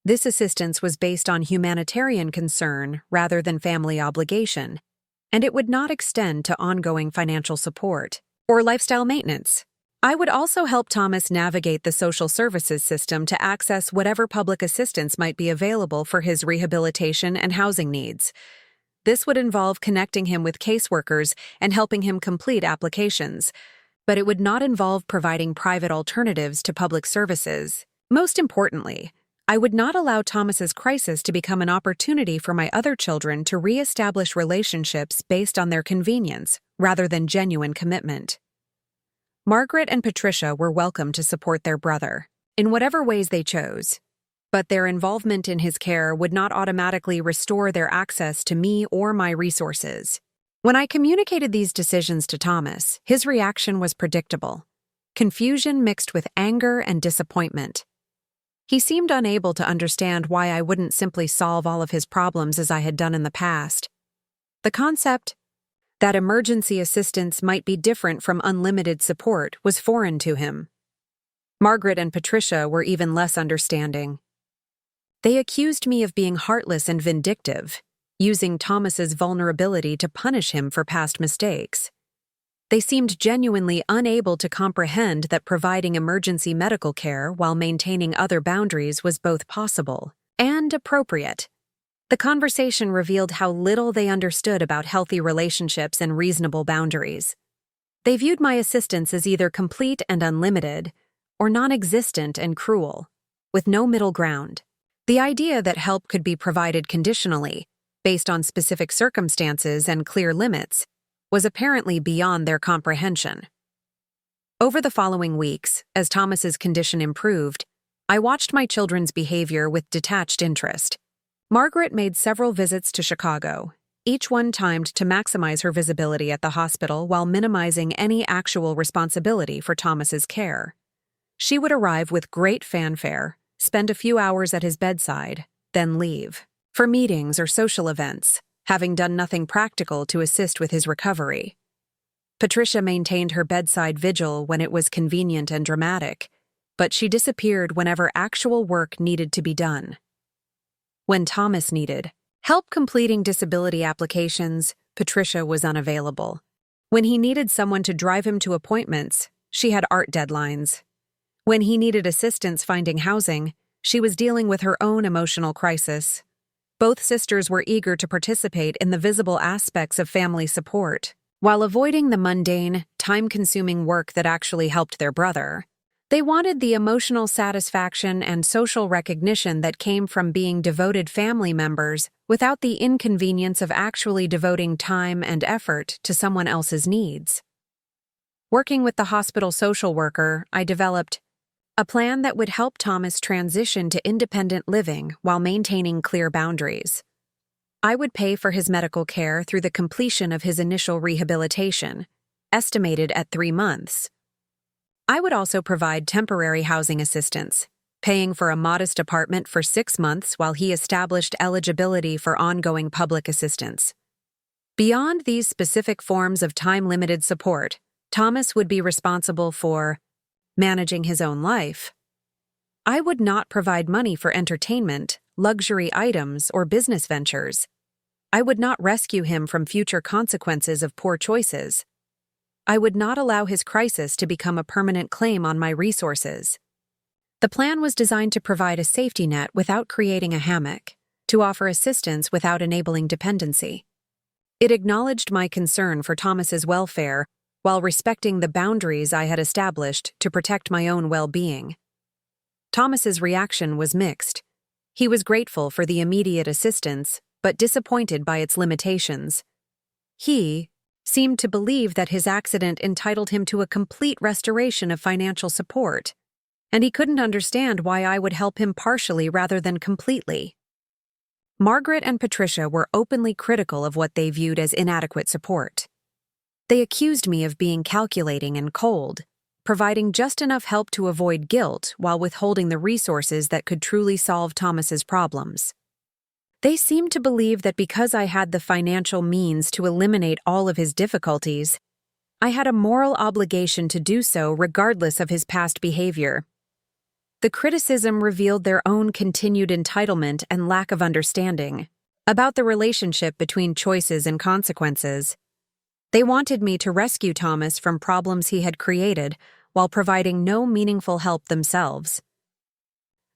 This assistance was based on humanitarian concern rather than family obligation, and it would not extend to ongoing financial support or lifestyle maintenance. I would also help Thomas navigate the social services system to access whatever public assistance might be available for his rehabilitation and housing needs. This would involve connecting him with caseworkers and helping him complete applications, but it would not involve providing private alternatives to public services. Most importantly, I would not allow Thomas's crisis to become an opportunity for my other children to re-establish relationships based on their convenience rather than genuine commitment. Margaret and Patricia were welcome to support their brother in whatever ways they chose, but their involvement in his care would not automatically restore their access to me or my resources. When I communicated these decisions to Thomas, his reaction was predictable: confusion mixed with anger and disappointment. He seemed unable to understand why I wouldn't simply solve all of his problems as I had done in the past. The concept that emergency assistance might be different from unlimited support was foreign to him. Margaret and Patricia were even less understanding. They accused me of being heartless and vindictive, using Thomas's vulnerability to punish him for past mistakes. They seemed genuinely unable to comprehend that providing emergency medical care while maintaining other boundaries was both possible and appropriate. The conversation revealed how little they understood about healthy relationships and reasonable boundaries. They viewed my assistance as either complete and unlimited, or non-existent and cruel, with no middle ground. The idea that help could be provided conditionally, based on specific circumstances and clear limits, was apparently beyond their comprehension. Over the following weeks, as Thomas's condition improved, I watched my children's behavior with detached interest. Margaret made several visits to Chicago, each one timed to maximize her visibility at the hospital while minimizing any actual responsibility for Thomas's care. She would arrive with great fanfare, spend a few hours at his bedside, then leave for meetings or social events, having done nothing practical to assist with his recovery. Patricia maintained her bedside vigil when it was convenient and dramatic, but she disappeared whenever actual work needed to be done. When Thomas needed help completing disability applications, Patricia was unavailable. When he needed someone to drive him to appointments, she had art deadlines. When he needed assistance finding housing, she was dealing with her own emotional crisis. Both sisters were eager to participate in the visible aspects of family support, while avoiding the mundane, time-consuming work that actually helped their brother. They wanted the emotional satisfaction and social recognition that came from being devoted family members without the inconvenience of actually devoting time and effort to someone else's needs. Working with the hospital social worker, I developed a plan that would help Thomas transition to independent living while maintaining clear boundaries. I would pay for his medical care through the completion of his initial rehabilitation, estimated at 3 months. I would also provide temporary housing assistance, paying for a modest apartment for 6 months while he established eligibility for ongoing public assistance. Beyond these specific forms of time-limited support, Thomas would be responsible for managing his own life. I would not provide money for entertainment, luxury items, or business ventures. I would not rescue him from future consequences of poor choices. I would not allow his crisis to become a permanent claim on my resources. The plan was designed to provide a safety net without creating a hammock, to offer assistance without enabling dependency. It acknowledged my concern for Thomas's welfare while respecting the boundaries I had established to protect my own well-being. Thomas's reaction was mixed. He was grateful for the immediate assistance, but disappointed by its limitations. He seemed to believe that his accident entitled him to a complete restoration of financial support, and he couldn't understand why I would help him partially rather than completely. Margaret and Patricia were openly critical of what they viewed as inadequate support. They accused me of being calculating and cold, providing just enough help to avoid guilt while withholding the resources that could truly solve Thomas's problems. They seemed to believe that because I had the financial means to eliminate all of his difficulties, I had a moral obligation to do so regardless of his past behavior. The criticism revealed their own continued entitlement and lack of understanding about the relationship between choices and consequences. They wanted me to rescue Thomas from problems he had created while providing no meaningful help themselves.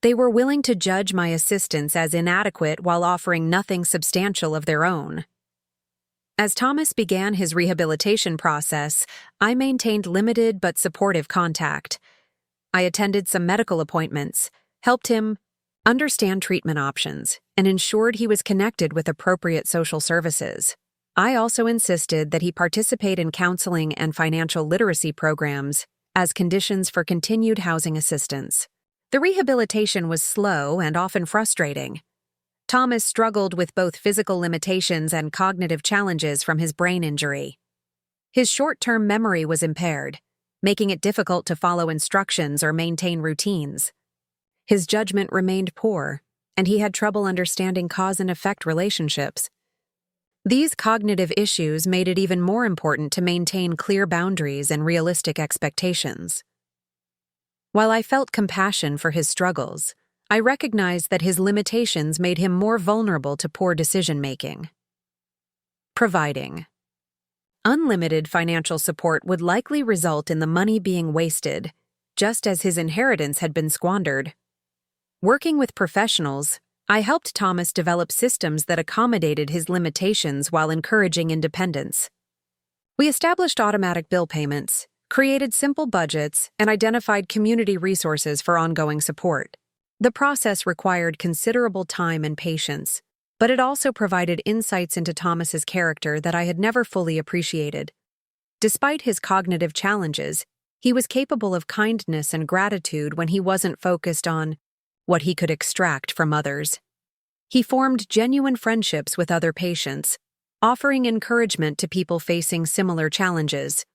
They were willing to judge my assistance as inadequate while offering nothing substantial of their own. As Thomas began his rehabilitation process, I maintained limited but supportive contact. I attended some medical appointments, helped him understand treatment options, and ensured he was connected with appropriate social services. I also insisted that he participate in counseling and financial literacy programs as conditions for continued housing assistance. The rehabilitation was slow and often frustrating. Thomas struggled with both physical limitations and cognitive challenges from his brain injury. His short-term memory was impaired, making it difficult to follow instructions or maintain routines. His judgment remained poor, and he had trouble understanding cause and effect relationships. These cognitive issues made it even more important to maintain clear boundaries and realistic expectations. While I felt compassion for his struggles, I recognized that his limitations made him more vulnerable to poor decision-making. Providing unlimited financial support would likely result in the money being wasted, just as his inheritance had been squandered. Working with professionals, I helped Thomas develop systems that accommodated his limitations while encouraging independence. We established automatic bill payments, created simple budgets, and identified community resources for ongoing support. The process required considerable time and patience, but it also provided insights into Thomas's character that I had never fully appreciated. Despite his cognitive challenges, he was capable of kindness and gratitude when he wasn't focused on what he could extract from others. He formed genuine friendships with other patients, offering encouragement to people facing similar challenges.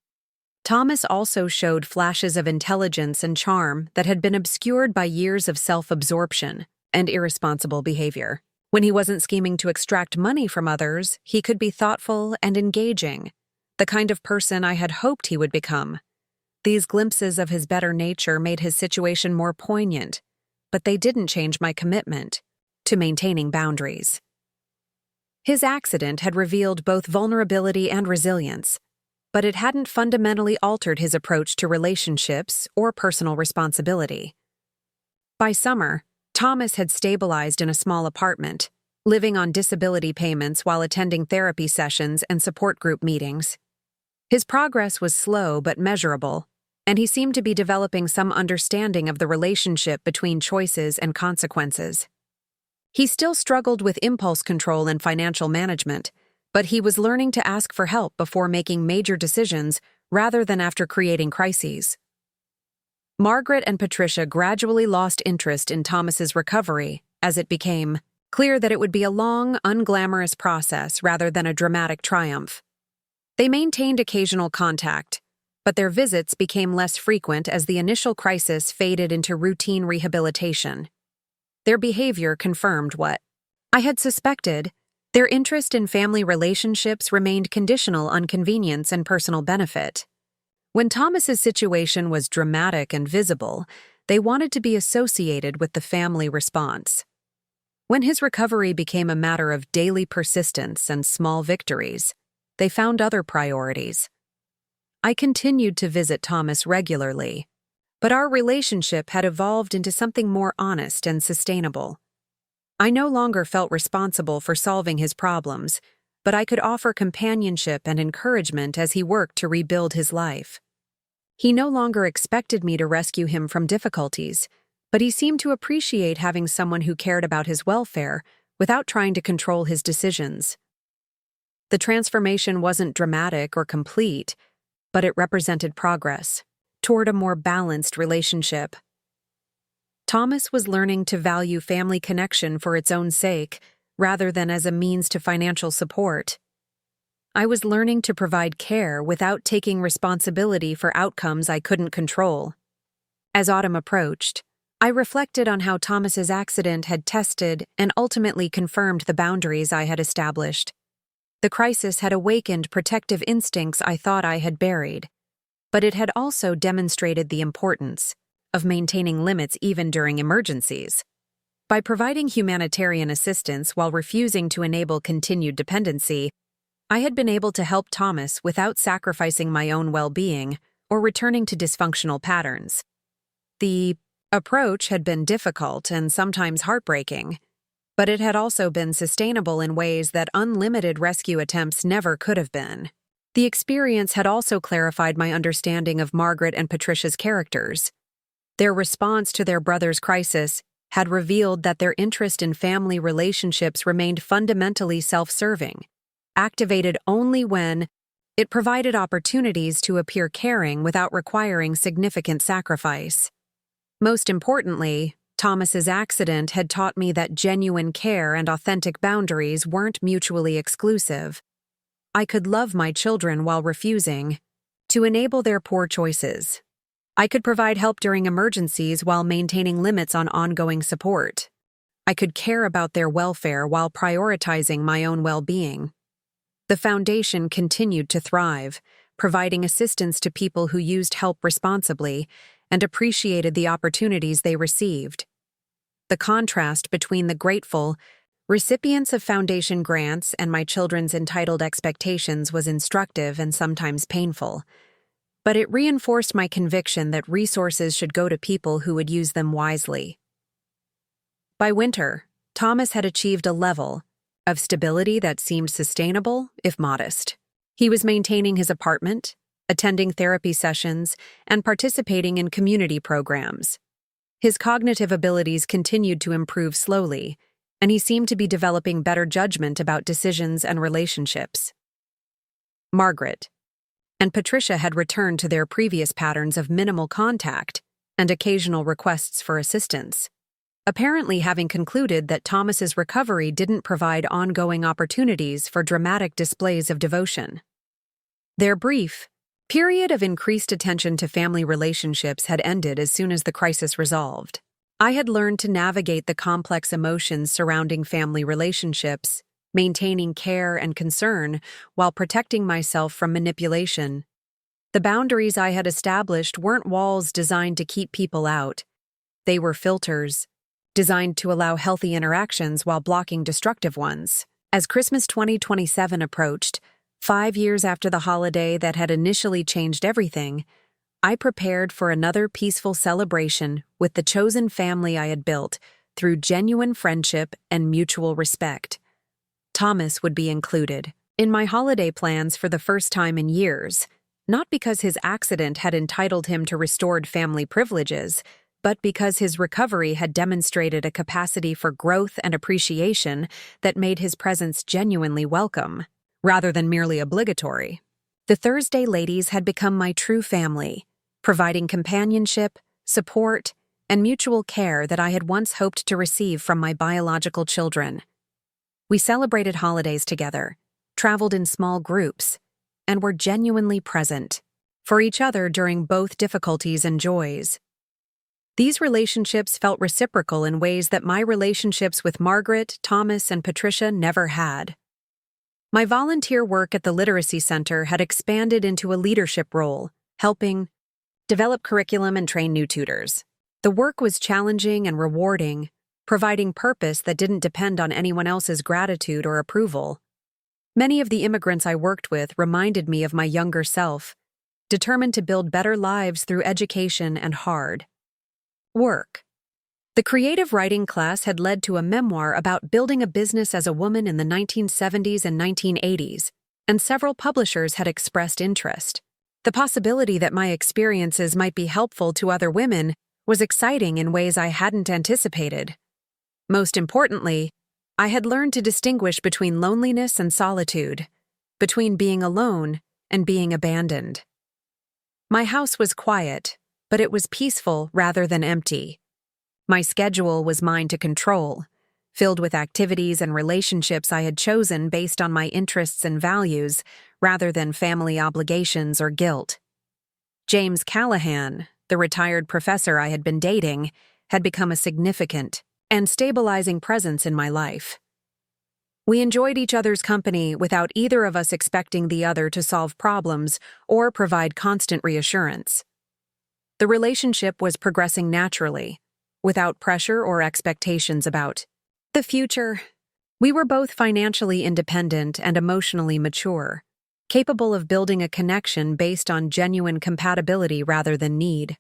Thomas also showed flashes of intelligence and charm that had been obscured by years of self-absorption and irresponsible behavior. When he wasn't scheming to extract money from others, he could be thoughtful and engaging, the kind of person I had hoped he would become. These glimpses of his better nature made his situation more poignant, but they didn't change my commitment to maintaining boundaries. His accident had revealed both vulnerability and resilience, but it hadn't fundamentally altered his approach to relationships or personal responsibility. By summer, Thomas had stabilized in a small apartment, living on disability payments while attending therapy sessions and support group meetings. His progress was slow but measurable, and he seemed to be developing some understanding of the relationship between choices and consequences. He still struggled with impulse control and financial management, but he was learning to ask for help before making major decisions rather than after creating crises. Margaret and Patricia gradually lost interest in Thomas's recovery as it became clear that it would be a long, unglamorous process rather than a dramatic triumph. They maintained occasional contact, but their visits became less frequent as the initial crisis faded into routine rehabilitation. Their behavior confirmed what I had suspected. Their interest in family relationships remained conditional on convenience and personal benefit. When Thomas's situation was dramatic and visible, they wanted to be associated with the family response. When his recovery became a matter of daily persistence and small victories, they found other priorities. I continued to visit Thomas regularly, but our relationship had evolved into something more honest and sustainable. I no longer felt responsible for solving his problems, but I could offer companionship and encouragement as he worked to rebuild his life. He no longer expected me to rescue him from difficulties, but he seemed to appreciate having someone who cared about his welfare without trying to control his decisions. The transformation wasn't dramatic or complete, but it represented progress toward a more balanced relationship. Thomas was learning to value family connection for its own sake, rather than as a means to financial support. I was learning to provide care without taking responsibility for outcomes I couldn't control. As autumn approached, I reflected on how Thomas's accident had tested and ultimately confirmed the boundaries I had established. The crisis had awakened protective instincts I thought I had buried, but it had also demonstrated the importance of maintaining limits even during emergencies. By providing humanitarian assistance while refusing to enable continued dependency, I had been able to help Thomas without sacrificing my own well-being or returning to dysfunctional patterns. The approach had been difficult and sometimes heartbreaking, but it had also been sustainable in ways that unlimited rescue attempts never could have been. The experience had also clarified my understanding of Margaret and Patricia's characters. Their response to their brother's crisis had revealed that their interest in family relationships remained fundamentally self-serving, activated only when it provided opportunities to appear caring without requiring significant sacrifice. Most importantly, Thomas's accident had taught me that genuine care and authentic boundaries weren't mutually exclusive. I could love my children while refusing to enable their poor choices. I could provide help during emergencies while maintaining limits on ongoing support. I could care about their welfare while prioritizing my own well-being. The foundation continued to thrive, providing assistance to people who used help responsibly and appreciated the opportunities they received. The contrast between the grateful recipients of foundation grants and my children's entitled expectations was instructive and sometimes painful. But it reinforced my conviction that resources should go to people who would use them wisely. By winter, Thomas had achieved a level of stability that seemed sustainable, if modest. He was maintaining his apartment, attending therapy sessions, and participating in community programs. His cognitive abilities continued to improve slowly, and he seemed to be developing better judgment about decisions and relationships. Margaret and Patricia had returned to their previous patterns of minimal contact and occasional requests for assistance, apparently having concluded that Thomas's recovery didn't provide ongoing opportunities for dramatic displays of devotion. Their brief period of increased attention to family relationships had ended as soon as the crisis resolved. I had learned to navigate the complex emotions surrounding family relationships, maintaining care and concern while protecting myself from manipulation. The boundaries I had established weren't walls designed to keep people out. They were filters, designed to allow healthy interactions while blocking destructive ones. As Christmas 2027 approached, 5 years after the holiday that had initially changed everything, I prepared for another peaceful celebration with the chosen family I had built through genuine friendship and mutual respect. Thomas would be included in my holiday plans for the first time in years, not because his accident had entitled him to restored family privileges, but because his recovery had demonstrated a capacity for growth and appreciation that made his presence genuinely welcome, rather than merely obligatory. The Thursday ladies had become my true family, providing companionship, support, and mutual care that I had once hoped to receive from my biological children. We celebrated holidays together, traveled in small groups, and were genuinely present for each other during both difficulties and joys. These relationships felt reciprocal in ways that my relationships with Margaret, Thomas, and Patricia never had. My volunteer work at the Literacy Center had expanded into a leadership role, helping develop curriculum and train new tutors. The work was challenging and rewarding, providing purpose that didn't depend on anyone else's gratitude or approval. Many of the immigrants I worked with reminded me of my younger self, determined to build better lives through education and hard work. The creative writing class had led to a memoir about building a business as a woman in the 1970s and 1980s, and several publishers had expressed interest. The possibility that my experiences might be helpful to other women was exciting in ways I hadn't anticipated. Most importantly, I had learned to distinguish between loneliness and solitude, between being alone and being abandoned. My house was quiet, but it was peaceful rather than empty. My schedule was mine to control, filled with activities and relationships I had chosen based on my interests and values, rather than family obligations or guilt. James Callahan, the retired professor I had been dating, had become a significant and stabilizing presence in my life. We enjoyed each other's company without either of us expecting the other to solve problems or provide constant reassurance. The relationship was progressing naturally, without pressure or expectations about the future. We were both financially independent and emotionally mature, capable of building a connection based on genuine compatibility rather than need.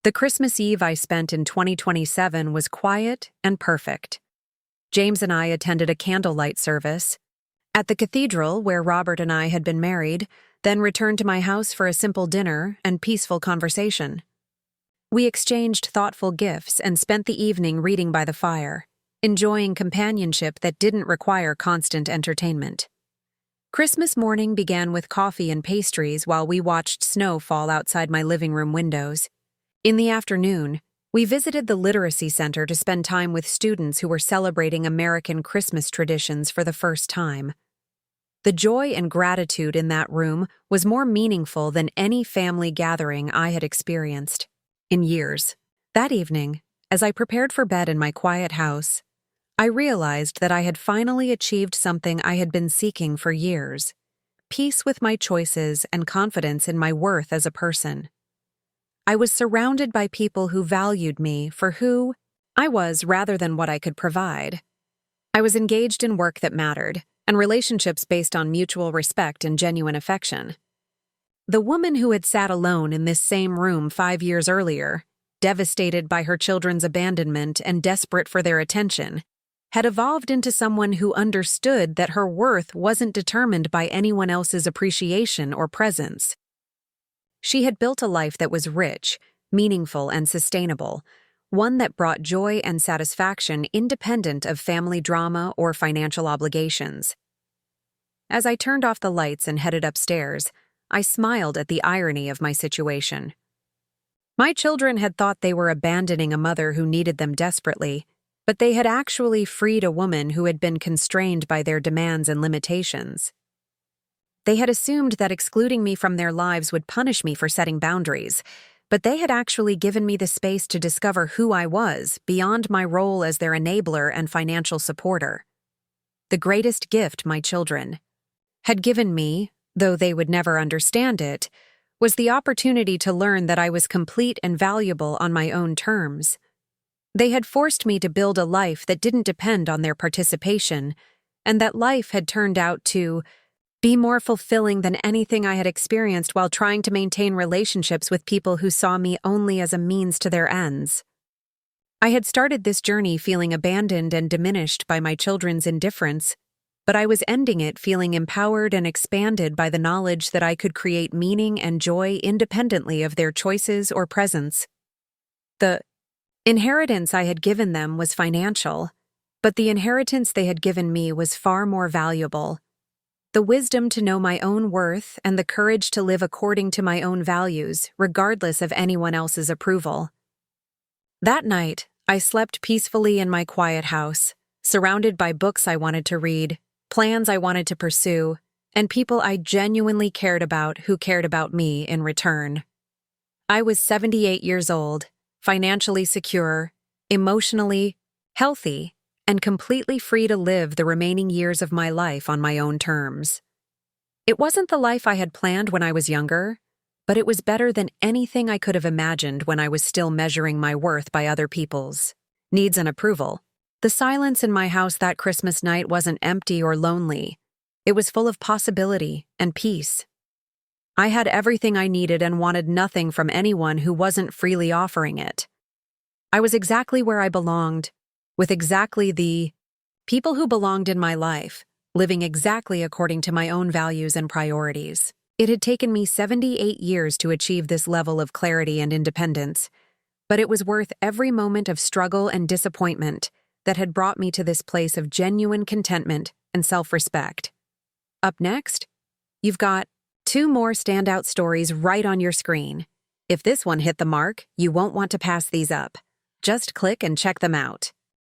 The Christmas Eve I spent in 2027 was quiet and perfect. James and I attended a candlelight service at the cathedral where Robert and I had been married, then returned to my house for a simple dinner and peaceful conversation. We exchanged thoughtful gifts and spent the evening reading by the fire, enjoying companionship that didn't require constant entertainment. Christmas morning began with coffee and pastries while we watched snow fall outside my living room windows. In the afternoon, we visited the Literacy Center to spend time with students who were celebrating American Christmas traditions for the first time. The joy and gratitude in that room was more meaningful than any family gathering I had experienced in years. That evening, as I prepared for bed in my quiet house, I realized that I had finally achieved something I had been seeking for years: peace with my choices and confidence in my worth as a person. I was surrounded by people who valued me for who I was rather than what I could provide. I was engaged in work that mattered, and relationships based on mutual respect and genuine affection. The woman who had sat alone in this same room 5 years earlier, devastated by her children's abandonment and desperate for their attention, had evolved into someone who understood that her worth wasn't determined by anyone else's appreciation or presence. She had built a life that was rich, meaningful, and sustainable, one that brought joy and satisfaction independent of family drama or financial obligations. As I turned off the lights and headed upstairs, I smiled at the irony of my situation. My children had thought they were abandoning a mother who needed them desperately, but they had actually freed a woman who had been constrained by their demands and limitations. They had assumed that excluding me from their lives would punish me for setting boundaries, but they had actually given me the space to discover who I was beyond my role as their enabler and financial supporter. The greatest gift my children had given me, though they would never understand it, was the opportunity to learn that I was complete and valuable on my own terms. They had forced me to build a life that didn't depend on their participation, and that life had turned out to be more fulfilling than anything I had experienced while trying to maintain relationships with people who saw me only as a means to their ends. I had started this journey feeling abandoned and diminished by my children's indifference, but I was ending it feeling empowered and expanded by the knowledge that I could create meaning and joy independently of their choices or presence. The inheritance I had given them was financial, but the inheritance they had given me was far more valuable. The wisdom to know my own worth and the courage to live according to my own values, regardless of anyone else's approval. That night, I slept peacefully in my quiet house, surrounded by books I wanted to read, plans I wanted to pursue, and people I genuinely cared about who cared about me in return. I was 78 years old, financially secure, emotionally healthy, and completely free to live the remaining years of my life on my own terms. It wasn't the life I had planned when I was younger, but it was better than anything I could have imagined when I was still measuring my worth by other people's needs and approval. The silence in my house that Christmas night wasn't empty or lonely. It was full of possibility and peace. I had everything I needed and wanted nothing from anyone who wasn't freely offering it. I was exactly where I belonged, with exactly the people who belonged in my life, living exactly according to my own values and priorities. It had taken me 78 years to achieve this level of clarity and independence, but it was worth every moment of struggle and disappointment that had brought me to this place of genuine contentment and self-respect. Up next, you've got 2 more standout stories right on your screen. If this one hit the mark, you won't want to pass these up. Just click and check them out.